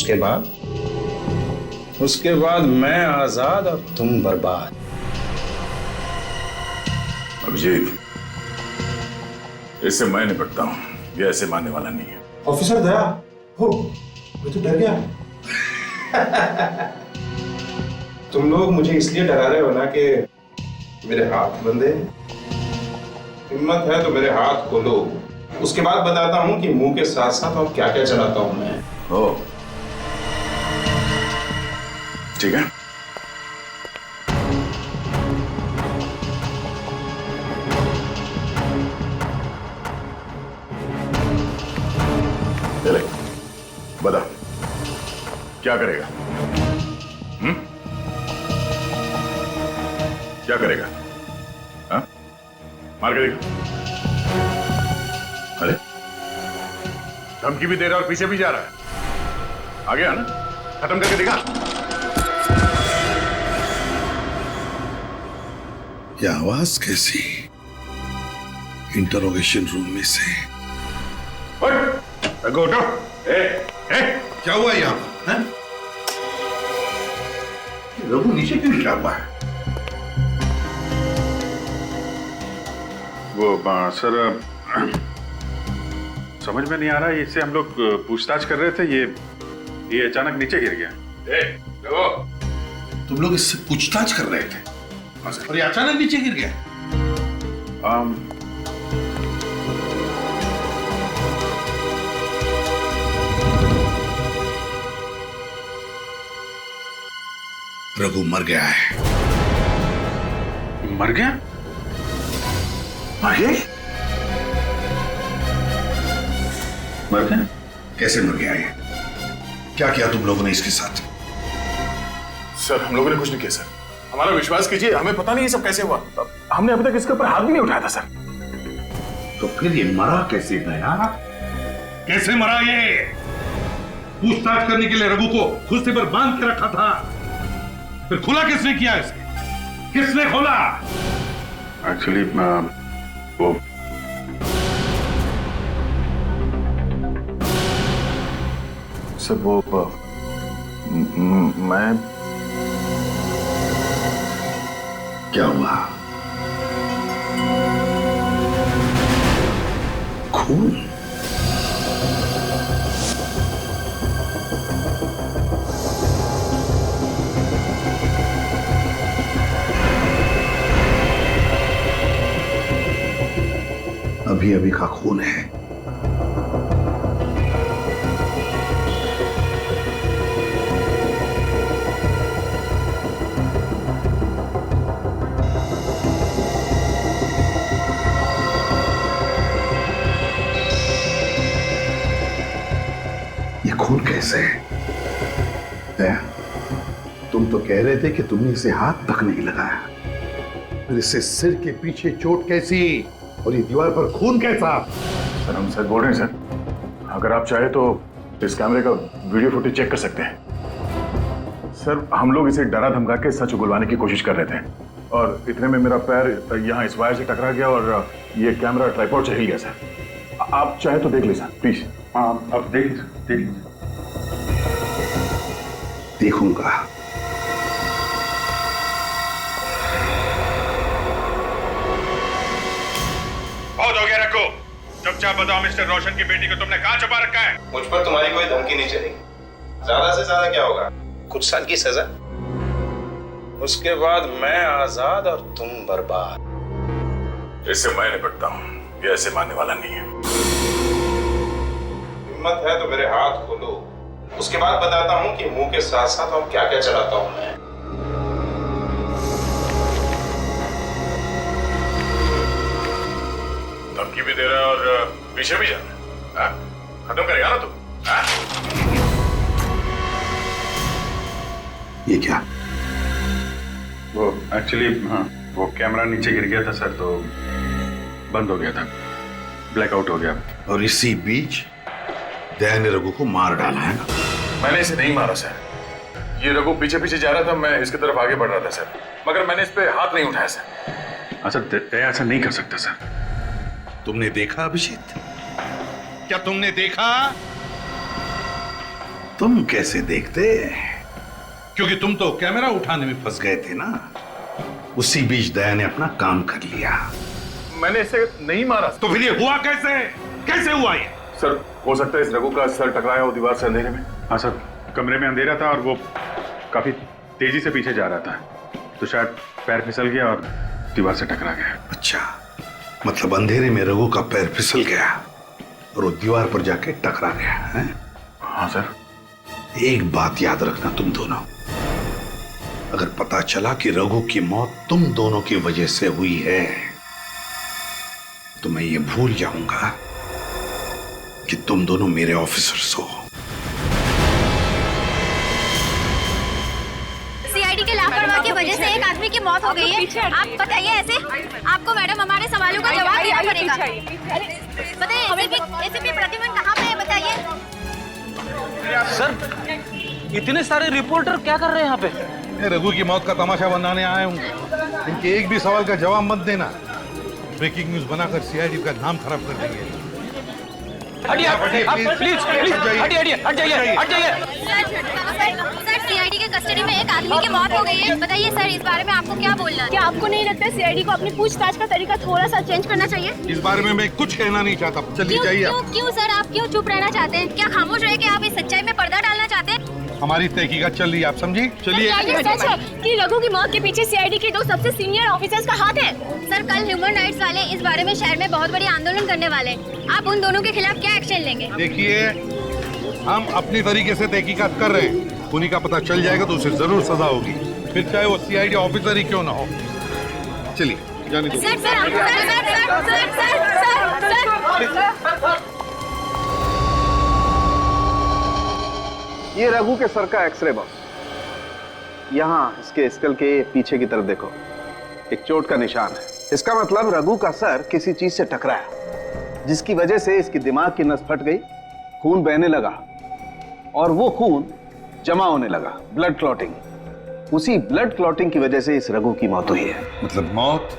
उसके बाद मैं आजाद और तुम बर्बाद। अभिजीत, इससे मैं निपटता हूं, ये ऐसे मानने वाला नहीं है। ऑफिसर दया, हो, मैं तो डर गया। तुम लोग मुझे इसलिए डरा रहे हो ना कि मेरे हाथ बंधे। हिम्मत है तो मेरे हाथ खोलो, उसके बाद बताता हूं कि मुंह के साथ साथ और क्या क्या चलाता हूं मैं। हो, ठीक है। बता, क्या करेगा? क्या करेगा? हाँ? मार के देखो। अरे, धमकी भी दे रहा और पीछे भी जा रहा है। आ गया ना? खत्म करके दिखा। ये आवाज कैसी? इंटरोगेशन रूम में से। उठो। क्या हुआ यहाँ पर? रघु नीचे क्यों गिरा हुआ है? वो सर, समझ में नहीं आ रहा है, इससे हम लोग पूछताछ कर रहे थे, ये अचानक नीचे गिर गया। रघु, तुम लोग इससे पूछताछ कर रहे थे और ये अचानक नीचे गिर गया? रघु मर गया है। मर गया? मर गया? मर गया? कैसे मर गया ये? क्या किया तुम लोगों ने इसके साथ? सर हम लोगों ने कुछ नहीं किया सर, हमारा विश्वास कीजिए, हमें पता नहीं ये सब कैसे हुआ। हमने अभी तक इसके ऊपर हाथ भी नहीं उठाया था सर। तो फिर ये मरा कैसे गया? कैसे मरा ये? पूछताछ करने के लिए रघु को कुर्सी पर बांध के रखा था, फिर खुला किसने किया इसे? किसने खोला? एक्चुअली वो सर वो मैं क्या हुआ? खून? अभी अभी का खून है। ये खून कैसे है? तुम तो कह रहे थे कि तुमने इसे हाथ तक नहीं लगाया, फिर इसे सिर के पीछे चोट कैसी और ये दीवार पर खून कैसा? सर हम सच बोल रहे हैं सर, अगर आप चाहे तो इस कैमरे का वीडियो फुटेज चेक कर सकते हैं। सर हम लोग इसे डरा धमका के सच उगलवाने की कोशिश कर रहे थे और इतने में मेरा पैर यहाँ इस वायर से टकरा गया और ये कैमरा ट्राइपॉड से हिल गया सर। आप चाहे तो देख लीजिए प्लीज। आप देख लीजिए। देखूंगा। बहुत हो गया रखो, चुपचाप बताओ मिस्टर रोशन की बेटी को तुमने कहाँ छुपा रखा है? मुझ पर तुम्हारी कोई धमकी नहीं चली। ज्यादा से ज्यादा क्या होगा, कुछ साल की सजा, उसके बाद मैं आजाद और तुम बर्बाद। इससे मैं निपटता हूँ, ये ऐसे मानने वाला नहीं है। हिम्मत है तो मेरे हाथ खोलो, उसके बाद बताता हूँ कि मुंह के साथ साथ और क्या क्या चलाता हूँ मैं। धमकी भी दे रहा है और पीछे भी जा रहा है। खत्म करेगा ना तू? ये क्या? वो एक्चुअली वो कैमरा नीचे गिर गया था सर, तो बंद हो गया था, ब्लैकआउट हो गया। और इसी बीच दया ने रघु को मार डाला है ना? मैंने इसे नहीं मारा सर, ये रघु पीछे पीछे जा रहा था, मैं इसकी तरफ आगे बढ़ रहा था सर, मगर मैंने इस पे हाथ नहीं उठाया सर। अच्छा दया ऐसा नहीं कर सकता सर। तुमने देखा अभिषेक? क्या तुमने देखा? तुम कैसे देखते? क्योंकि तुम तो कैमरा उठाने में फंस गए थे ना। उसी बीच दया ने अपना काम कर लिया। मैंने इसे नहीं मारा। तो फिर ये हुआ कैसे? कैसे हुआ ये? सर हो सकता है इस रघु का सर टकराया हो दीवार से अंधेरे में। हाँ सर, कमरे में अंधेरा था और वो काफी तेजी से पीछे जा रहा था, तो शायद पैर फिसल गया और दीवार से टकरा गया। अच्छा, मतलब अंधेरे में रघु का पैर फिसल गया और वो दीवार पर जाके टकरा गया है? हाँ सर। एक बात याद रखना तुम दोनों, अगर पता चला कि रघु की मौत तुम दोनों की वजह से हुई है तो मैं ये भूल जाऊंगा कि तुम दोनों मेरे ऑफिसर्स हो। सीआईडी के लापरवाही की वजह से एक आदमी की मौत हो गई है। आप बताइए ऐसे? आपको मैडम हमारे सवालों का जवाब देना पड़ेगा। बताइए एसीपी प्रद्युम्न कहाँ पे है, बताइए। सर इतने सारे रिपोर्टर क्या कर रहे हैं यहाँ पे? रघु की मौत का तमाशा बनाने आए हूँ। इनके एक भी सवाल का जवाब मत देना, ब्रेकिंग न्यूज बनाकर सीआईडी का नाम खराब कर देंगे। हटिए, प्लीज, हट जाइए, हट जाइए। सर सीआईडी के कस्टडी में एक आदमी की मौत हो गई है। बताइए सर, इस बारे में आपको क्या बोलना है? क्या आपको नहीं लगता सीआईडी को अपनी पूछताछ का तरीका थोड़ा सा चेंज करना चाहिए? इस बारे में मैं कुछ कहना नहीं चाहता। चलिए जाइए आप। क्यों सर, आप क्यों चुप रहना चाहते हैं? क्या खामोश रहे कि आप इस सच्चाई में पर्दा डालना चाहते हैं? हमारी तहकीकात चल रही है, आप समझी। चलिए। ये सच है कि रघु की मौत के पीछे सीआईडी के 2 सबसे सीनियर ऑफिसर्स का हाथ है? सर, कल ह्यूमन राइट्स वाले इस बारे में शहर में बहुत बड़ी आंदोलन करने वाले हैं। आप उन दोनों के खिलाफ क्या एक्शन लेंगे? देखिए, हम अपनी तरीके से तहकीकात कर रहे हैं। उन्हीं का पता चल जाएगा तो उसे जरूर सजा होगी, फिर चाहे वो सीआईडी ऑफिसर ही क्यों ना हो। चलिए जाने दो। Sir sir sir sir sir sir sir ये रघु के सर का एक्सरे बॉस। यहाँ इसके स्कल के पीछे की तरफ देखो, एक चोट का निशान है। इसका मतलब रघु का सर किसी चीज से टकराया, जिसकी वजह से इसकी दिमाग की नस फट गई, खून बहने लगा और वो खून जमा होने लगा, ब्लड क्लॉटिंग। उसी ब्लड क्लॉटिंग की वजह से इस रघु की मौत हुई है। मतलब मौत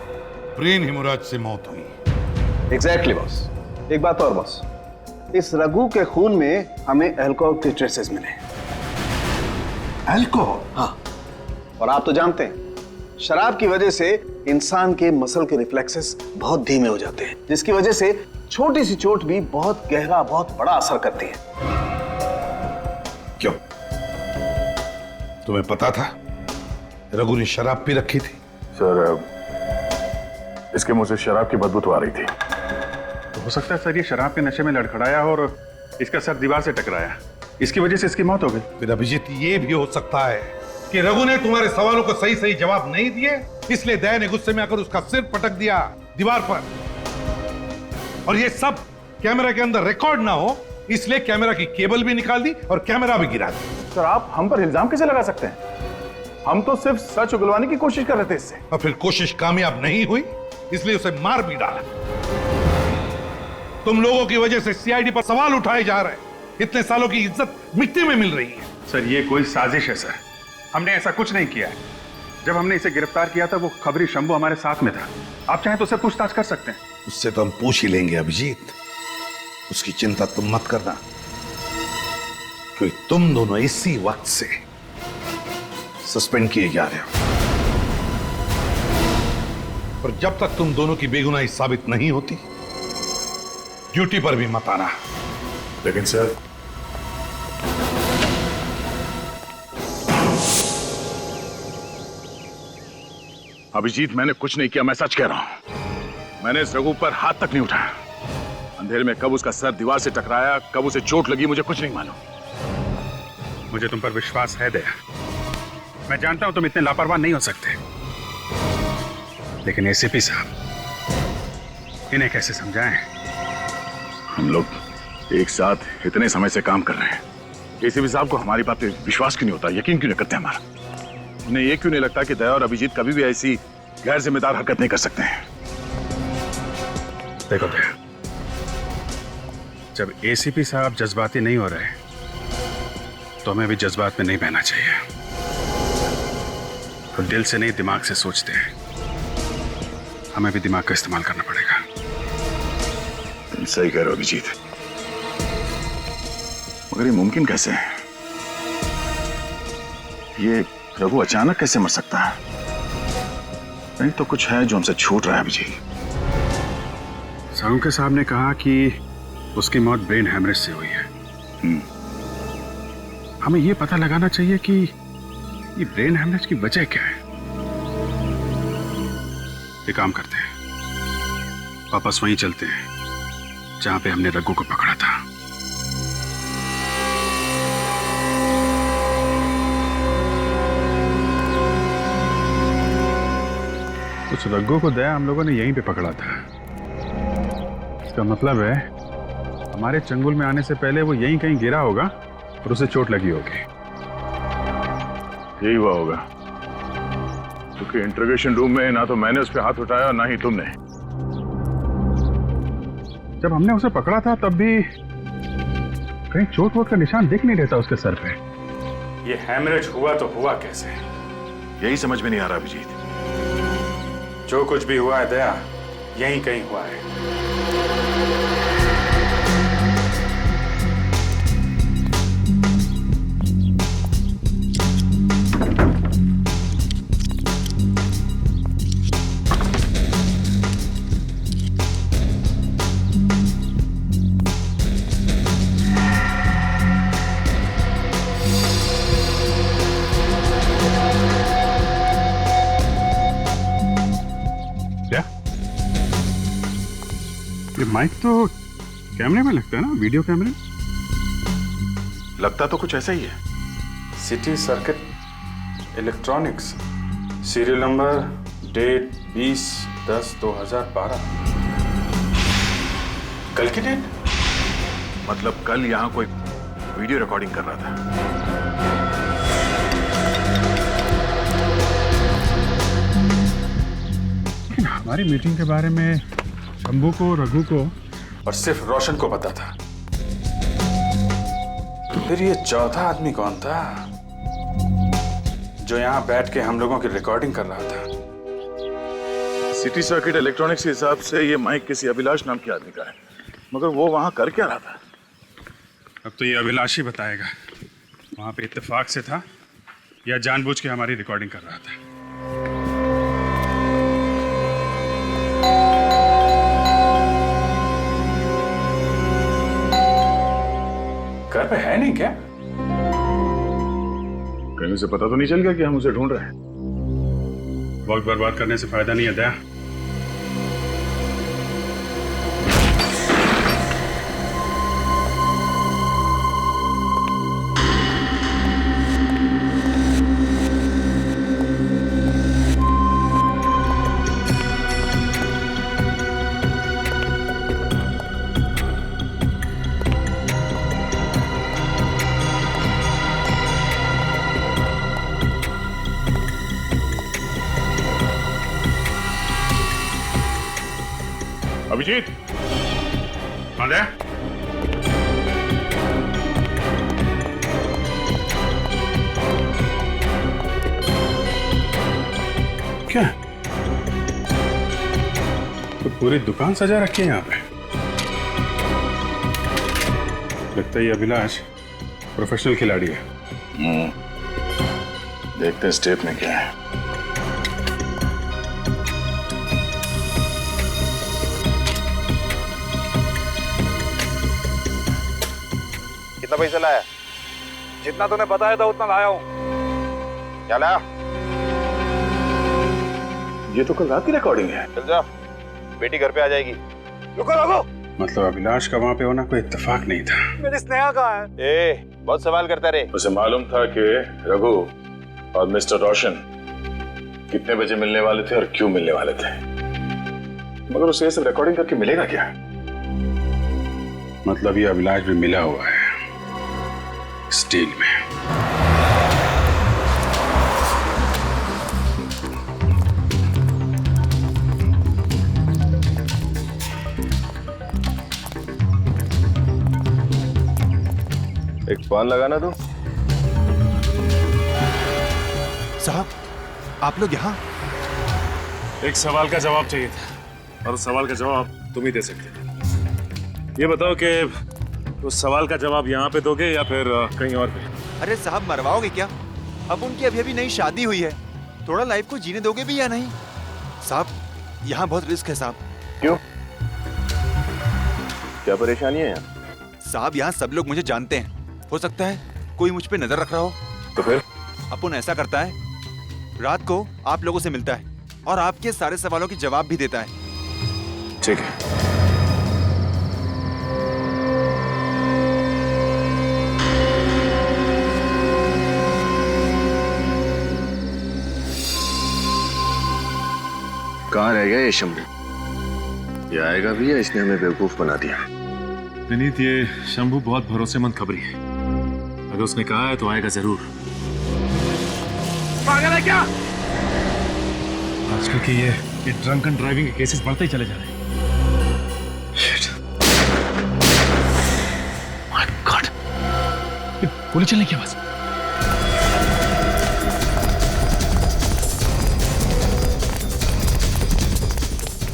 ब्रेन हेमोरेज से मौत हुई। Exactly boss. एक बात और बॉस, इस रघु के खून में हमें अल्कोहल के ट्रेसेस मिले। अल्कोहल? हाँ, और आप तो जानते हैं शराब की वजह से इंसान के मसल के रिफ्लेक्सेस बहुत धीमे हो जाते हैं, जिसकी वजह से छोटी सी चोट भी बहुत गहरा, बहुत बड़ा असर करती है। क्यों? तुम्हें पता था रघु ने शराब पी रखी थी? सर, इसके मुंह से शराब की बदबू तो आ रही थी। तो हो सकता है सर ये शराब के नशे में लड़खड़ाया और इसका सर दीवार से टकराया, इसकी वजह से इसकी मौत हो गई। फिर अभिजीत, ये भी हो सकता है कि रघु ने तुम्हारे सवालों को सही सही जवाब नहीं दिए, इसलिए दया ने गुस्से में आकर उसका सिर पटक दिया दीवार पर, और ये सब कैमरा के अंदर रिकॉर्ड ना हो इसलिए कैमरा की केबल भी निकाल दी और कैमरा भी गिरा दी। सर, आप हम पर इल्जाम कैसे लगा सकते हैं? हम तो सिर्फ सच उगलवाने की कोशिश कर रहे थे इससे। और फिर कोशिश कामयाब नहीं हुई, इसलिए उसे मार भी डाला। तुम लोगों की वजह से सीआईडी पर सवाल उठाए जा रहे हैं। इतने सालों की इज्जत मिट्टी में मिल रही है। सर, ये कोई साजिश है सर, हमने ऐसा कुछ नहीं किया है। जब हमने इसे गिरफ्तार किया था वो खबरी शंभू हमारे साथ में था। आप चाहें तो उससे पूछताछ कर सकते हैं। उससे तो हम पूछ ही लेंगे अभिजीत, उसकी चिंता तुम मत करना, क्योंकि तुम दोनों इसी वक्त से सस्पेंड किए जा रहे हो, और जब तक तुम दोनों की बेगुनाही साबित नहीं होती ड्यूटी पर भी मत आना। लेकिन सर, अभिजीत, मैंने कुछ नहीं किया, मैं सच कह रहा हूं। मैंने इस रघु पर हाथ तक नहीं उठाया। अंधेरे में कब उसका सर दीवार से टकराया, कब उसे चोट लगी, मुझे कुछ नहीं मालूम। मुझे तुम पर विश्वास है दया। मैं जानता हूं तुम इतने लापरवाह नहीं हो सकते, लेकिन एसीपी साहब, इन्हें कैसे समझाएं? हम लोग एक साथ इतने समय से काम कर रहे हैं। एसीपी साहब को हमारी बात पे विश्वास क्यों नहीं होता, यकीन क्यों नहीं करते हमारा? उन्हें ये क्यों नहीं लगता कि दया और अभिजीत कभी भी ऐसी गैर जिम्मेदार हरकत नहीं कर सकते हैं? देखो दया, जब एसीपी साहब जज्बाती नहीं हो रहे तो हमें भी जज्बात में नहीं बहना चाहिए। तो दिल से नहीं, दिमाग से सोचते हैं। हमें भी दिमाग का इस्तेमाल करना पड़ेगा। तुम सही कह रहे हो अभिजीत, मगर ये मुमकिन कैसे है? ये रघु अचानक कैसे मर सकता है? नहीं तो कुछ है जो हमसे छूट रहा है अभिजीत। साहू साहब ने कहा कि उसकी मौत ब्रेन हैमरेज से हुई है। हमें यह पता लगाना चाहिए कि ये ब्रेन हैमरेज की वजह क्या है। एक काम करते हैं, वापस वहीं चलते हैं जहां पे हमने रघु को पकड़ा था। उस रघु को दया हम लोगों ने यहीं पे पकड़ा था। इसका मतलब है हमारे चंगुल में आने से पहले वो यहीं कहीं गिरा होगा और उसे चोट लगी होगी। यही हुआ होगा, क्योंकि इंटरोगेशन रूम में ना तो मैंने उस पर हाथ उठाया और ना ही तुमने। जब हमने उसे पकड़ा था तब भी कहीं चोट वोट का निशान दिख नहीं रहता उसके सर पे। ये हैमरेज हुआ तो हुआ कैसे, यही समझ में नहीं आ रहा अभिजीत। जो कुछ भी हुआ है दया, यहीं कहीं हुआ है। माइक तो कैमरे में लगता है ना, वीडियो कैमरे। लगता तो कुछ ऐसा ही है। City circuit electronics, serial number, date 20/10/2012। कल की डेट? मतलब कल यहाँ कोई वीडियो रिकॉर्डिंग कर रहा था। लेकिन हमारी मीटिंग के बारे में शंभू को, रघु को और सिर्फ रोशन को पता था। फिर ये चौथा आदमी कौन था जो यहाँ बैठ के हम लोगों की रिकॉर्डिंग कर रहा था? सिटी सर्किट इलेक्ट्रॉनिक्स के हिसाब से ये माइक किसी अभिलाष नाम के आदमी का है, मगर वो वहां कर क्या रहा था? अब तो ये अभिलाष ही बताएगा वहां पे इत्तेफाक से था या जानबूझ के हमारी रिकॉर्डिंग कर रहा था। घर पे है नहीं क्या? कहीं से पता तो नहीं चल गया कि हम उसे ढूंढ रहे हैं? वक्त बर्बाद करने से फायदा नहीं है दया। अभिजीत, कौन है? क्या? तो पूरी दुकान सजा रखी है यहाँ पे। लगता है ये अभिलाष प्रोफेशनल खिलाड़ी है। देखते हैं स्टेप में क्या है। कितना पैसा लाया? जितना तूने बताया था उतना लाया हूं। क्या लाया? ये तो कल रात की रिकॉर्डिंग है। चल जा, बेटी घर पे आ जाएगी। रुको रुको। मतलब अभिलाष का वहां पे होना कोई इत्तेफाक नहीं था। मेरी स्नेहा कहाँ है? बहुत सवाल करता रहे। उसे मालूम था कि रघु और मिस्टर रोशन कितने बजे मिलने वाले थे और क्यों मिलने वाले थे, मगर उसे ये सब रिकॉर्डिंग करके मिलेगा क्या? मतलब ये अभिलाष भी मिला हुआ है स्टील में। एक फोन लगाना दो। साहब, आप लोग यहाँ? एक सवाल का जवाब चाहिए था और उस सवाल का जवाब तुम ही दे सकते हो। ये बताओ कि उस सवाल का जवाब यहाँ पे दोगे या फिर कहीं और पे? अरे साहब, मरवाओगे क्या? अब उनकी अभी नई शादी हुई है, थोड़ा लाइफ को जीने दोगे भी या नहीं? साहब, यहाँ बहुत रिस्क है साहब। क्यों? क्या परेशानी है यहाँ? साहब, यहाँ सब लोग मुझे जानते हैं, हो सकता है कोई मुझ पे नजर रख रहा हो। तो फिर? अपुन ऐसा करता है, रात को आप लोगों से मिलता है और आपके सारे सवालों के जवाब भी देता है। ठीक है। कहाँ रह गया ये शंभू? ये आएगा भी या इसने हमें बेवकूफ बना दिया? विनीत, ये शंभू बहुत भरोसेमंद खबरी है। अगर उसने कहा है तो आएगा जरूर। पागल है क्या? आजकल के ये ड्रंकन ड्राइविंग के केसेस बढ़ते ही चले जा रहे हैं। माय गॉड, ये गोली चलने की आवाज।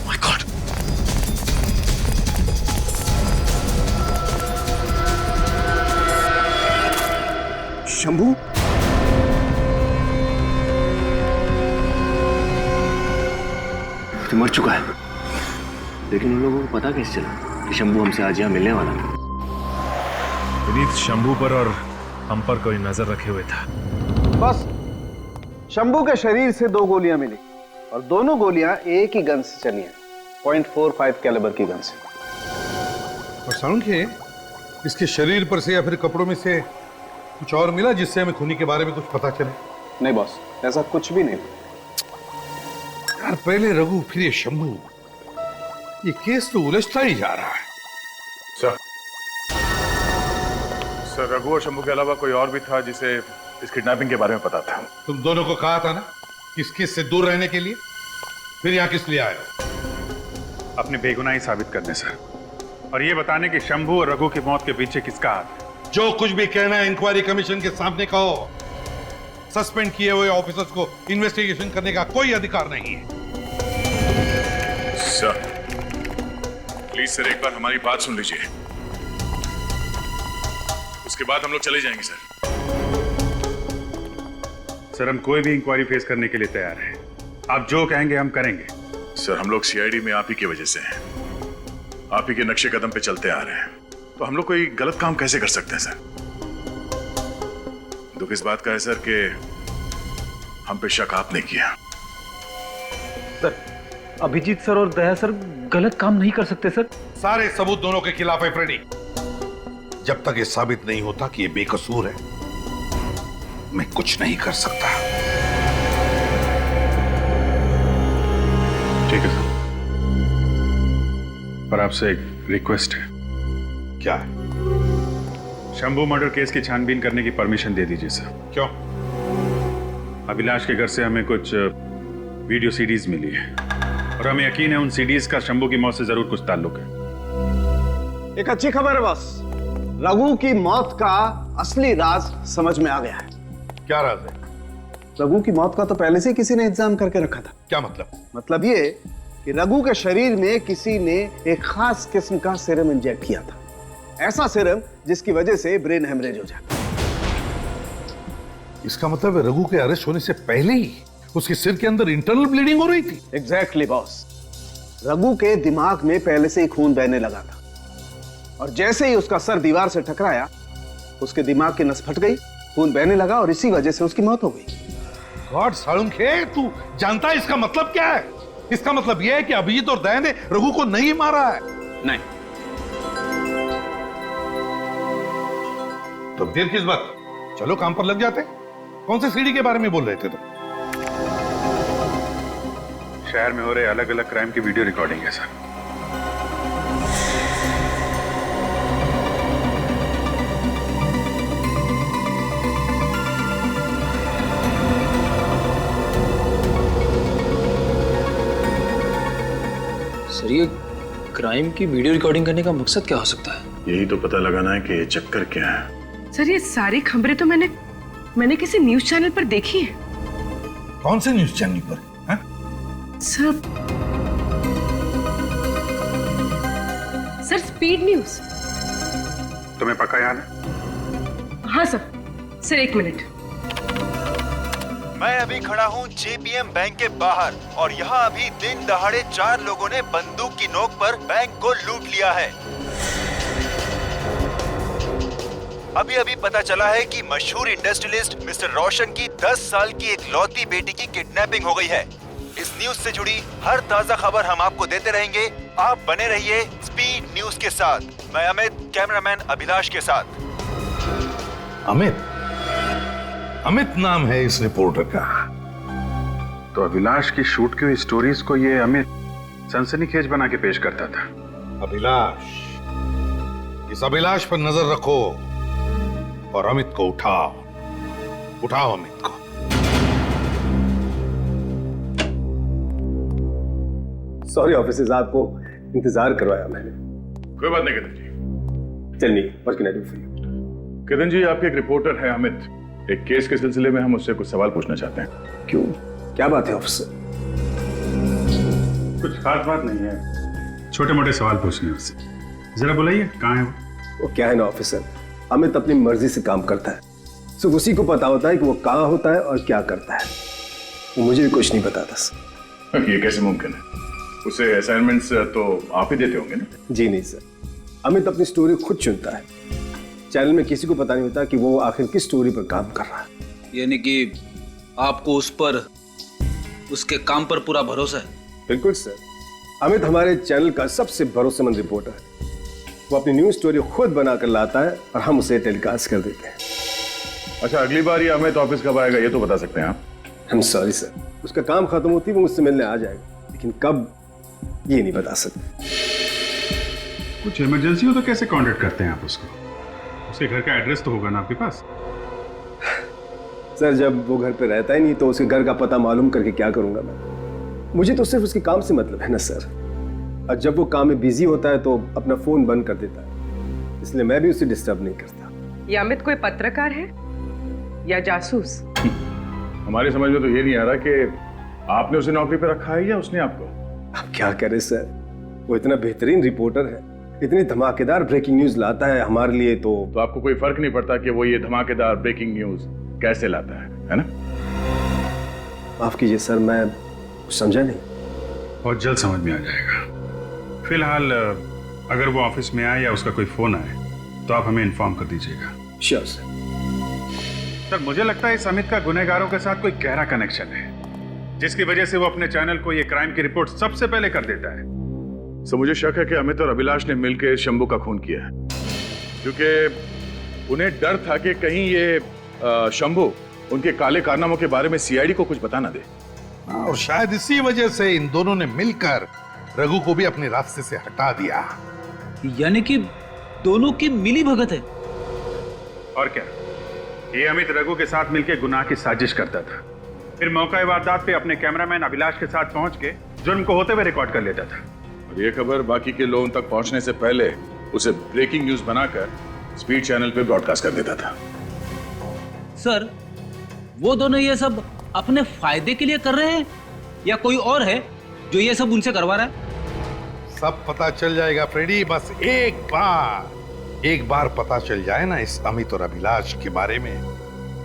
माय गॉड, शंभू, तो मर चुका है, लेकिन उन लोगों को पता कैसे चला कि शंभू हमसे आज यहाँ मिलने वाला था? विनीत, शंभू पर और हम पर कोई नजर रखे हुए था। बस शंभू के शरीर से 2 गोलियां मिली और दोनों गोलियां एक ही गन से चली हैं, .45 कैलिबर की गन से। और सालुंखे, इसके शरीर पर से या फिर कपड़ों में से कुछ और मिला जिससे हमें खूनी के बारे में कुछ पता चले? नहीं बॉस, ऐसा कुछ भी नहीं। यार पहले रघु फिर ये शंभू, ये केस तो उलझता ही जा रहा है। सर रघु और शंभू के अलावा कोई और भी था जिसे इस किडनैपिंग के बारे में पता था? तुम दोनों को कहा था ना इस केस से दूर रहने के लिए, फिर यहाँ किस लिए आए हो? अपनी बेगुनाही साबित करने सर, और ये बताने कि शंभू और रघु की मौत के पीछे किसका हाथ है। जो कुछ भी कहना है इंक्वायरी कमीशन के सामने कहो। सस्पेंड किए हुए ऑफिसर्स को इन्वेस्टिगेशन करने का कोई अधिकार नहीं है। सर प्लीज सर, एक बार हमारी बात सुन लीजिए, उसके बाद हम लोग चले जाएंगे सर। सर हम कोई भी इंक्वायरी फेस करने के लिए तैयार हैं। आप जो कहेंगे हम करेंगे। सर हम लोग सीआईडी में आप ही की वजह से हैं, आप ही के नक्शे कदम पे चलते आ रहे हैं, तो हम लोग कोई गलत काम कैसे कर सकते हैं सर? दुख इस बात का है सर कि हम पे शक आपने किया। सर अभिजीत सर और दया सर गलत काम नहीं कर सकते सर। सारे सबूत दोनों के खिलाफ है फ्रेडी। जब तक ये साबित नहीं होता कि ये बेकसूर है, मैं कुछ नहीं कर सकता। ठीक है सर, पर आपसे एक रिक्वेस्ट है। क्या है? शंभू मर्डर केस की छानबीन करने की परमिशन दे दीजिए सर। क्यों? अभिलाष के घर से हमें कुछ वीडियो सीडीज मिली है और हमें यकीन है उन सीडीज का शंभू की मौत से जरूर कुछ ताल्लुक है। एक अच्छी खबर है बॉस, रघु की मौत का असली राज समझ में आ गया है। क्या राज है? रघु की मौत का तो पहले से किसी ने इंतजाम करके रखा था। क्या मतलब? मतलब ये कि रघु के शरीर में किसी ने एक खास किस्म का सीरम इंजेक्ट किया था, ऐसा सीरम जिसकी वजह से ब्रेन हेमरेज हो जाता। इसका मतलब है रघु के अरेस्ट होने से पहले ही उसके सिर के अंदर इंटरनल ब्लीडिंग हो रही थी। एग्जैक्टली बॉस, रघु के दिमाग में पहले से ही खून बहने लगा था और जैसे ही उसका सर दीवार से टकराया उसके दिमाग की नस फट गई, खून बहने लगा और इसी वजह से उसकी मौत हो गई। गॉड सालुंखे, तू जानता है इसका मतलब क्या है? इसका मतलब यह है कि अभिजीत और दया ने रघु को नहीं मारा है। नहीं। तो देर किस बात? चलो काम पर लग जाते। कौन से सीडी के बारे में बोल रहे थे तुम? शहर में हो रहे अलग अलग क्राइम की वीडियो रिकॉर्डिंग है सर। सर ये क्राइम की वीडियो रिकॉर्डिंग करने का मकसद क्या हो सकता है? यही तो पता लगाना है कि ये चक्कर क्या है। सर ये सारी खबरें तो मैंने किसी न्यूज चैनल पर देखी है। कौन से न्यूज चैनल पर? Sir speed news. तुम्हें पक्का याद है? हाँ सर एक मिनट। मैं अभी खड़ा हूँ जेपीएम बैंक के बाहर और यहाँ अभी दिन दहाड़े 4 लोगों ने बंदूक की नोक पर बैंक को लूट लिया है। अभी अभी पता चला है कि मशहूर इंडस्ट्रियलिस्ट मिस्टर रोशन की 10 साल की एक लौती बेटी की किडनैपिंग हो गई है। इस न्यूज से जुड़ी हर ताजा खबर हम आपको देते रहेंगे। आप बने रहिए स्पीड न्यूज के साथ। मैं अमित, कैमरामैन अभिलाष के साथ। अमित नाम है इस रिपोर्टर का। तो अभिलाष की शूट की हुई स्टोरीज को ये अमित सनसनीखेज बना के पेश करता था। अभिलाष, इस अभिलाष पर नजर रखो और अमित को उठाओ अमित को। सॉरी ऑफिसर्स, आपको इंतजार करवाया मैंने। कोई बात नहीं Kidan ji. Tell me, what can I do for you? Kidan ji, आपके एक रिपोर्टर है अमित, एक केस के सिलसिले में हम उससे कुछ सवाल पूछना चाहते हैं। क्यों, क्या बात है ऑफिसर? कुछ खास बात नहीं है, छोटे मोटे सवाल पूछने उससे। जरा बुलाइए, कहाँ है वो? क्या है ना ऑफिसर, अमित अपनी मर्जी से काम करता है, सिर्फ उसी को पता होता है कि वो कहाँ होता है और क्या करता है। वो मुझे भी कुछ नहीं बताता। ये कैसे मुमकिन है? उसे असाइनमेंट्स तो आप ही देते होंगे ना? जी नहीं सर, अमित अपनी स्टोरी खुद चुनता है। चैनल में किसी को पता नहीं होता कि वो आखिर किस स्टोरी पर काम कर रहा है। यानी कि आपको उस पर, उसके काम पर पूरा भरोसा है? बिल्कुल सर, अमित हमारे चैनल का सबसे भरोसेमंद रिपोर्टर है। वो अपनी न्यूज स्टोरी खुद बनाकर लाता है और हम उसे टेलीकास्ट कर देते हैं। अच्छा, अगली बार ये अमित ऑफिस कब आएगा ये तो बता सकते हैं आप? हम सॉरी सर, उसका काम खत्म होती वो मुझसे मिलने आ जाएगा, लेकिन कब ये नहीं बता सकते। कुछ इमरजेंसी हो तो कैसे कांटेक्ट करते हैं आप उसको? उसके घर का एड्रेस तो होगा ना आपके पास? सर जब वो घर पे रहता ही नहीं तो उसके घर का पता मालूम करके क्या करूंगा मैं? मुझे तो सिर्फ उसके काम से मतलब है ना सर, और जब वो काम में बिजी होता है तो अपना फोन बंद कर देता है, इसलिए मैं भी उसे डिस्टर्ब नहीं करता। ये अमित कोई पत्रकार है या जासूस? हमारी समझ में तो ये नहीं आ रहा कि आपने उसे नौकरी पे रखा है या उसने आपको। अब क्या करे सर, वो इतना बेहतरीन रिपोर्टर है, इतनी धमाकेदार ब्रेकिंग न्यूज लाता है हमारे लिए, तो आपको कोई फर्क नहीं पड़ता कि वो ये धमाकेदार ब्रेकिंग न्यूज कैसे लाता है ना? माफ कीजिए सर, मैं समझा नहीं। बहुत जल्द समझ में आ जाएगा। फिलहाल अगर वो ऑफिस में आए या उसका कोई फोन आए तो आप हमें इन्फॉर्म कर दीजिएगा। Sure sir. सर मुझे लगता है इस अमित का गुनहगारों के साथ कोई गहरा कनेक्शन है, जिसकी वजह से वो अपने चैनल को ये क्राइम की रिपोर्ट सबसे पहले कर देता है। सो मुझे शक है कि अमित और अभिलाष ने मिलकर शंभू का खून किया है, क्योंकि उन्हें डर था कि कहीं ये शंभू उनके काले कारनामों के बारे में सीआईडी को कुछ बता ना दे। और शायद इसी वजह से इन दोनों ने मिलकर रघु को भी अपने रास्ते से हटा दिया। यानी कि दोनों की मिली भगत है। और क्या, ये अमित रघु के साथ मिलकर गुनाह की साजिश करता था, फिर मौका वारदात पे अपने कैमरामैन अभिलाष के साथ पहुंच के जुर्म को होते हुए रिकॉर्ड कर लेता था, और ये खबर बाकी के लोगों तक पहुंचने से पहले उसे ब्रेकिंग न्यूज बनाकर स्पीड चैनल पे ब्रॉडकास्ट कर देता था। सर वो दोनों ये सब अपने फायदे के लिए कर रहे हैं या कोई और है जो ये सब उनसे करवा रहा है? सब पता चल जाएगा फ्रेडी, बस एक बार पता चल जाए ना इस अमित और अभिलाष के बारे में,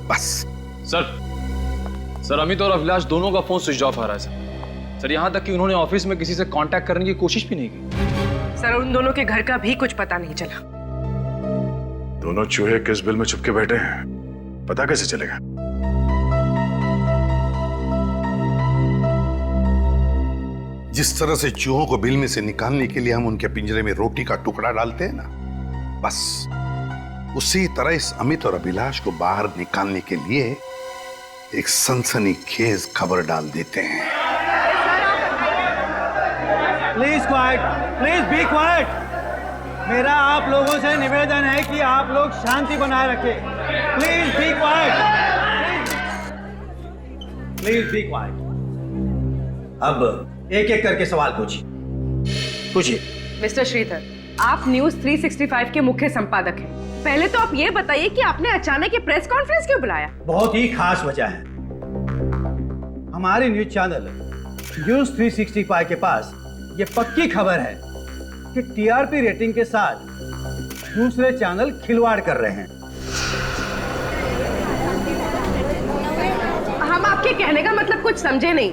बस। सर अमित और अभिलाष दोनों का फोन स्विच ऑफ आ रहा है सर, यहाँ तक कि उन्होंने ऑफिस में किसी से कांटेक्ट करने की कोशिश भी नहीं की। सर उन दोनों के घर का भी कुछ पता नहीं चला। दोनों चूहे किस बिल में छुपके बैठे हैं, पता कैसे चलेगा? जिस तरह से चूहों को बिल में से निकालने के लिए हम उनके पिंजरे में रोटी का टुकड़ा डालते हैं ना, बस उसी तरह इस अमित और अभिलाष को बाहर निकालने के लिए एक सनसनीखेज खबर डाल देते हैं। Please quite, please be quite. मेरा आप लोगों से निवेदन है कि आप लोग शांति बनाए रखें। Please be quite, please be quite. अब एक एक करके सवाल पूछिए। मिस्टर श्रीधर, आप न्यूज 365 के मुख्य संपादक हैं। पहले तो आप ये बताइए कि आपने अचानक ये प्रेस कॉन्फ्रेंस क्यों बुलाया? बहुत ही खास वजह है। हमारे न्यूज चैनल न्यूज 365 के पास ये पक्की खबर है कि टीआरपी रेटिंग के साथ दूसरे चैनल खिलवाड़ कर रहे हैं। हम आपके कहने का मतलब कुछ समझे नहीं।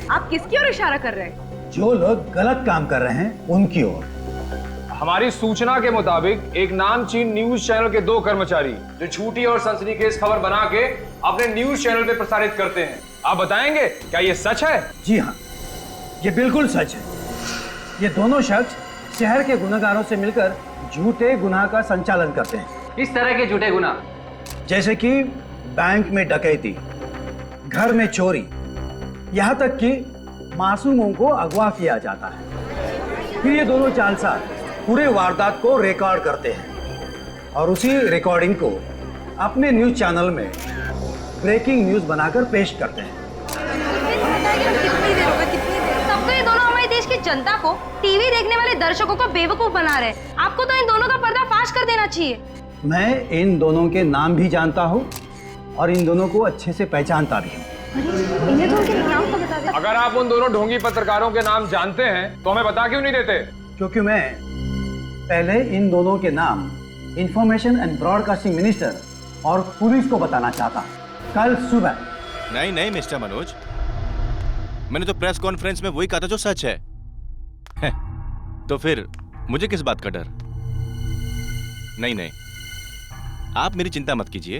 आप किसकी ओर इशारा कर रहे हैं? जो लोग गलत काम कर रहे हैं उनकी ओर। हमारी सूचना के मुताबिक एक नामचीन न्यूज चैनल के 2 कर्मचारी जो झूठी और सनसनीखेज खबर बना के अपने न्यूज चैनल पे प्रसारित करते हैं, आप बताएंगे क्या ये सच है? जी हाँ, ये बिल्कुल सच है। ये दोनों शख्स शहर के गुनहगारों से मिलकर झूठे गुनाह का संचालन करते हैं। किस तरह के झूठे गुनाह? जैसे कि बैंक में डकैती, घर में चोरी, यहाँ तक कि मासूमों को अगवा किया जाता है। फिर ये दोनों जालसाज पूरे वारदात को रिकॉर्ड करते हैं और उसी रिकॉर्डिंग को अपने न्यूज चैनल में ब्रेकिंग न्यूज बनाकर पेश करते हैं। तब तो ये दोनों हमारे देश की जनता को, टीवी देखने वाले दर्शकों को बेवकूफ बना रहे हैं। आपको तो इन दोनों का पर्दाफाश कर देना चाहिए। मैं इन दोनों के नाम भी जानता हूँ और इन दोनों को अच्छे से पहचानता भी हूँ। इन्हें तो उनके नाम तो बता दे। अगर आप उन दोनों ढोंगी पत्रकारों के नाम जानते हैं तो हमें बता क्यों नहीं देते? क्योंकि मैं पहले इन दोनों के नाम इंफॉर्मेशन एंड ब्रॉडकास्टिंग मिनिस्टर और पुलिस को बताना चाहता कल सुबह। नहीं मिस्टर मनोज, मैंने तो प्रेस कॉन्फ्रेंस में वही कहा था जो सच है। तो फिर मुझे किस बात का डर? नहीं, आप मेरी चिंता मत कीजिए।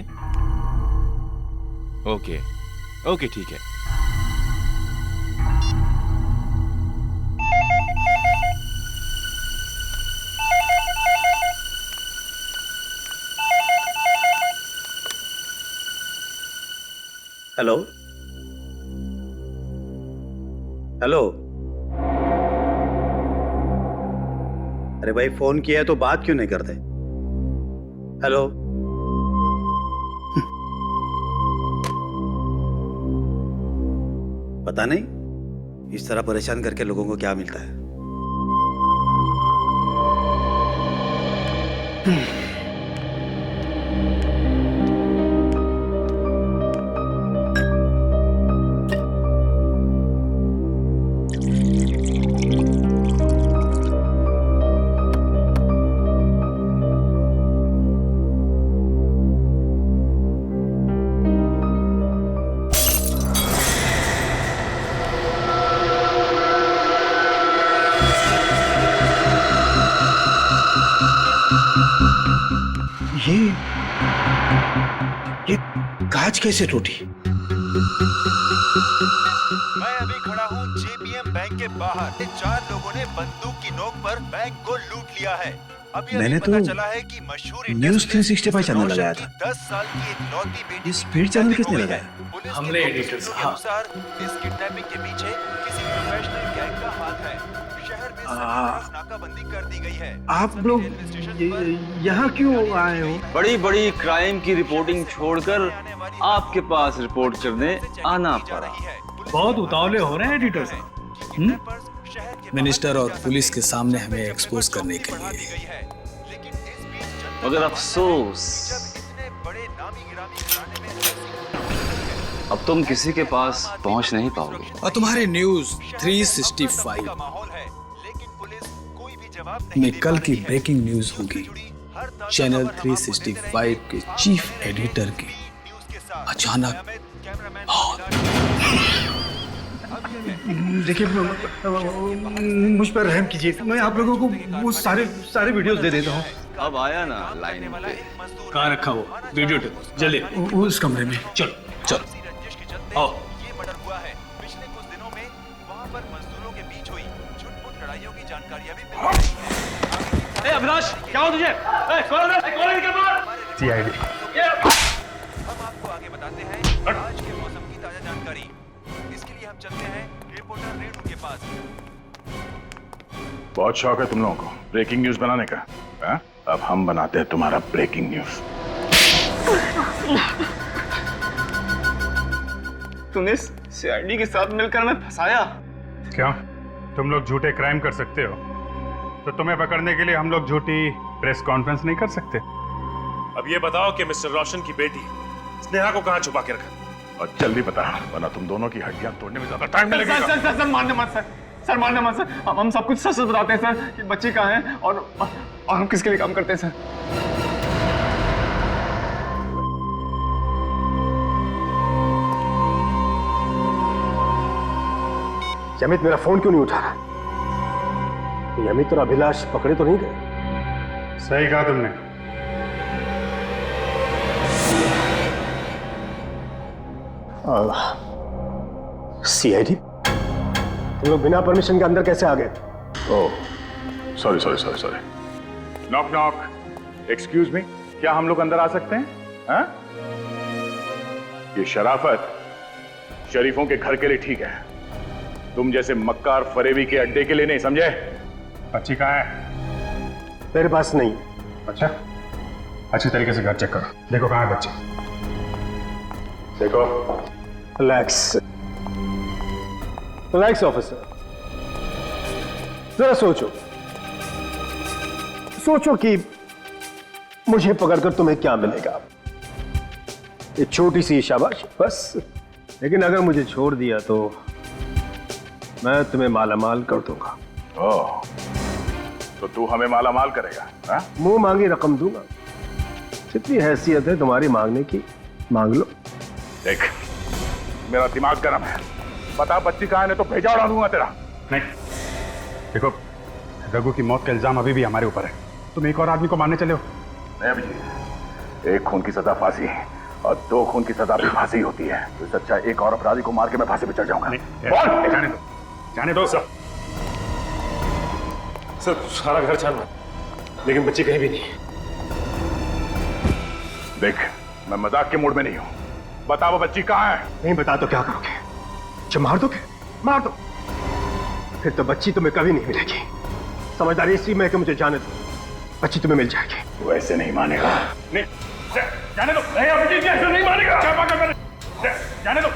ओके ठीक है। Hello hello. अरे भाई फोन किया है तो बात क्यों नहीं करते? हेलो। पता नहीं इस तरह परेशान करके लोगों को क्या मिलता है। ये कांच कैसे टूटी? मैं अभी खड़ा हूँ जेबीएम बैंक के बाहर। 4 लोगों ने बंदूक की नोक पर बैंक को लूट लिया है। अभी मैंने पता तो चला है कि मशहूर न्यूज़ 365 चैनल लगाया था। 10 साल की एक लौती बेटी ये स्पीड चैनल किसने लगाया? हमने एडिटर के अनुसार इस किडनैपिंग के पीछे किसी प्रोफेशनल गैंग का हाथ है। शहर में सभी तरफ नाकाबंदी कर दी गई है। आप लोग यहाँ क्यों आए हो? बड़ी बड़ी क्राइम की रिपोर्टिंग छोड़कर आपके पास रिपोर्ट करने आना पड़ा। बहुत उतावले हो रहे हैं एडिटर साहब। मिनिस्टर और पुलिस के सामने हमें एक्सपोज करने के लिए। मगर अफसोस अब तुम किसी के पास पहुंच नहीं पाओगे। और तुम्हारे न्यूज़ 365 में कल की ब्रेकिंग न्यूज होगी। चैनल 365 के चीफ एडिटर की अचानक देखिए मुझ पर रहम कीजिए। मैं आप लोगों को वो सारे वीडियोस दे देता हूँ। अब आया ना लाइन पे। कहाँ रखा वो वीडियो टेप? जल्दी उस कमरे में। चलो चलो आओ। ये मर्डर हुआ है। पिछले कुछ दिनों में वहाँ पर मजदूरों के बीच हुई छुटपुट लड़ाइयों की जानकारियां भी मिल रही है। ए अविनाश क्या हो तुझे? कौन है के पास? सीआईडी। हम आपको आगे बताते हैं आज के मौसम की ताजा जानकारी। इसके लिए हम चलते हैं रिपोर्टर रेणु के पास। बहुत शौक है तुम लोगों को ब्रेकिंग न्यूज बनाने का, हा? अब हम बनाते हैं तुम्हारा ब्रेकिंग न्यूज। तूने सीआईडी के साथ मिलकर हमें फंसाया। क्यों? तुम लोग झूठे क्राइम कर सकते हो तो तुम्हें पकड़ने के लिए हम लोग झूठी प्रेस कॉन्फ्रेंस नहीं कर सकते? अब ये बताओ कि मिस्टर रोशन की बेटी स्नेहा को कहाँ छुपा के रखा? और जल्दी बता, वरना तुम दोनों की हड्डियां तोड़ने में ज्यादा टाइम नहीं लगेगा। सर मारने मत सर। सर मारने मत सर। हम सब कुछ सच बताते हैं सर कि बच्ची कहाँ है और हम किसके लिए काम करते हैं सर। अमित मेरा फोन क्यों नहीं उठा रहा? ये अमित और अभिलाष पकड़े तो नहीं गए? सही कहा तुमने। सीआईडी तुम लोग बिना परमिशन के अंदर कैसे आ गए? Oh sorry. Knock knock. Excuse me, क्या हम लोग अंदर आ सकते हैं? हाँ? ये शराफत शरीफों के घर के लिए ठीक है, तुम जैसे मक्कार फरेबी के अड्डे के लिए नहीं, समझे? बच्ची कहाँ है? मेरे पास नहीं। अच्छा, अच्छी तरीके से घर चेक करो, देखो कहाँ है बच्ची। देखो। Relax officer. जरा सोचो कि मुझे पकड़कर तुम्हें क्या मिलेगा? एक छोटी सी शाबाश बस। लेकिन अगर मुझे छोड़ दिया तो मैं तुम्हें मालामाल कर दूंगा। ओह, तो तू हमें मालामाल करेगा? हा? मुंह मांगी रकम दूंगा। जितनी हैसियत है तुम्हारी मांगने की, मांग लो। देख, मेरा दिमाग गर्म है, बता बच्ची कहाँ है, तो भेजा उड़ा दूंगा तेरा। नहीं, देखो रघु की मौत का इल्जाम अभी भी हमारे ऊपर है, तुम एक और आदमी को मारने चले हो। नहीं अभिजीत, एक खून की सजा फांसी है और 2 खून की सजा भी फांसी होती है। तो सच्चा एक और अपराधी को मार के मैं फांसी पे चढ़ जाऊंगा। जाने दो सर। सारा घर छाना, लेकिन बच्ची कहीं भी नहीं। देख, मैं मजाक के मूड में नहीं हूं, बताओ बच्ची कहाँ है? नहीं बता तो क्या करोगे? जो मार दोगे? मार दो, फिर तो बच्ची तुम्हें कभी नहीं मिलेगी। समझदारी इसी में है कि मुझे जाने दो, बच्ची तुम्हें मिल जाएगी। वैसे नहीं मानेगा। नहीं जाने दो। नहीं अभिजीत ऐसे नहीं मानेगा। क्या पागल कर रहे? जाने दो।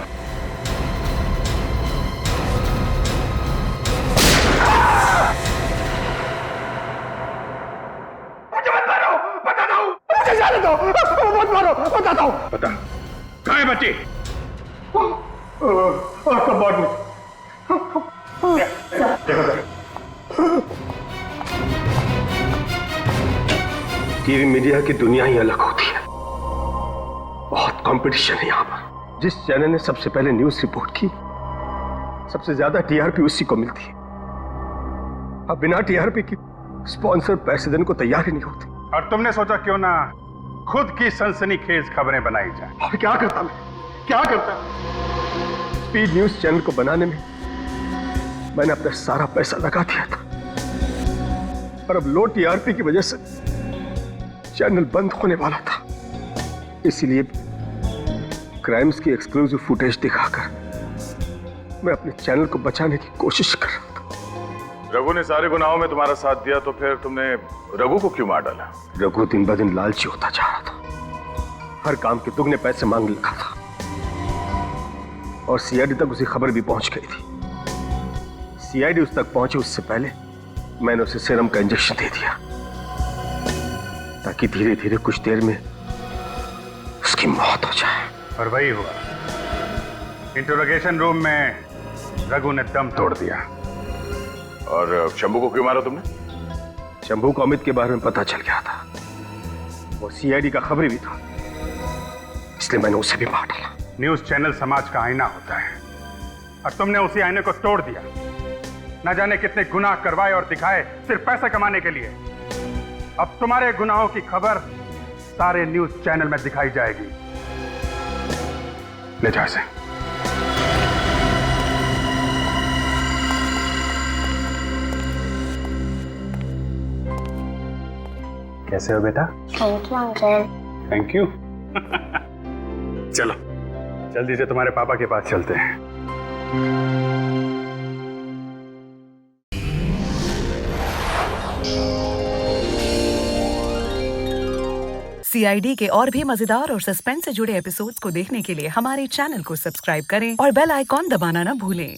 मुझे मत मारो, बताता हूँ, मुझे जाने दो, मत मारो, बताता हूँ। बता कहाँ है बच्ची? कबर्ड में। टीवी मीडिया की दुनिया ही अलग होती है, बहुत कंपटीशन है यहाँ पर। जिस चैनल ने सबसे पहले न्यूज रिपोर्ट की, सबसे ज्यादा टीआरपी उसी को मिलती है। अब बिना टीआरपी की स्पॉन्सर पैसे देने को तैयार ही नहीं होते। और तुमने सोचा क्यों ना खुद की सनसनीखेज खबरें बनाई जाए? और क्या करता मैं, क्या करता? स्पीड न्यूज चैनल को बनाने में मैंने अपना सारा पैसा लगा दिया था, और अब लो टीआरपी की वजह से चैनल बंद होने वाला था। इसीलिए क्राइम्स की एक्सक्लूसिव फुटेज दिखाकर मैं अपने चैनल को बचाने की कोशिश कर रहा था। रघु ने सारे गुनाहों में तुम्हारा साथ दिया, तो फिर तुमने रघु को क्यों मार डाला? रघु दिन ब दिन लालची होता जा रहा था, हर काम के दुगने पैसे मांगने लगा था, और सीआईडी तक उसी खबर भी पहुंच गई थी। सीआईडी उस तक पहुंचे उससे पहले मैंने उसे सीरम का इंजेक्शन दे दिया, ताकि धीरे धीरे कुछ देर में उसकी मौत हो जाए। और वही हुआ। इंटरोगेशन रूम में रघु ने दम तोड़ दिया। और शंभू को क्यों मारा तुमने? शंभू को अमित के बारे में पता चल गया था, वो सीआईडी का खबरी भी था, इसलिए मैंने उसे भी मार डाला। न्यूज चैनल समाज का आईना होता है, और तुमने उसी आईने को तोड़ दिया। न जाने कितने गुनाह करवाए और दिखाए सिर्फ पैसा कमाने के लिए। अब तुम्हारे गुनाहों की खबर सारे न्यूज चैनल में दिखाई जाएगी। ले जाओ इसे। कैसे हो बेटा? Thank you uncle. Thank you. चलो जल्दी से तुम्हारे पापा के पास चलते हैं। सीआईडी के और भी मजेदार और सस्पेंस से जुड़े एपिसोड्स को देखने के लिए हमारे चैनल को सब्सक्राइब करें और बेल आइकॉन दबाना ना भूलें।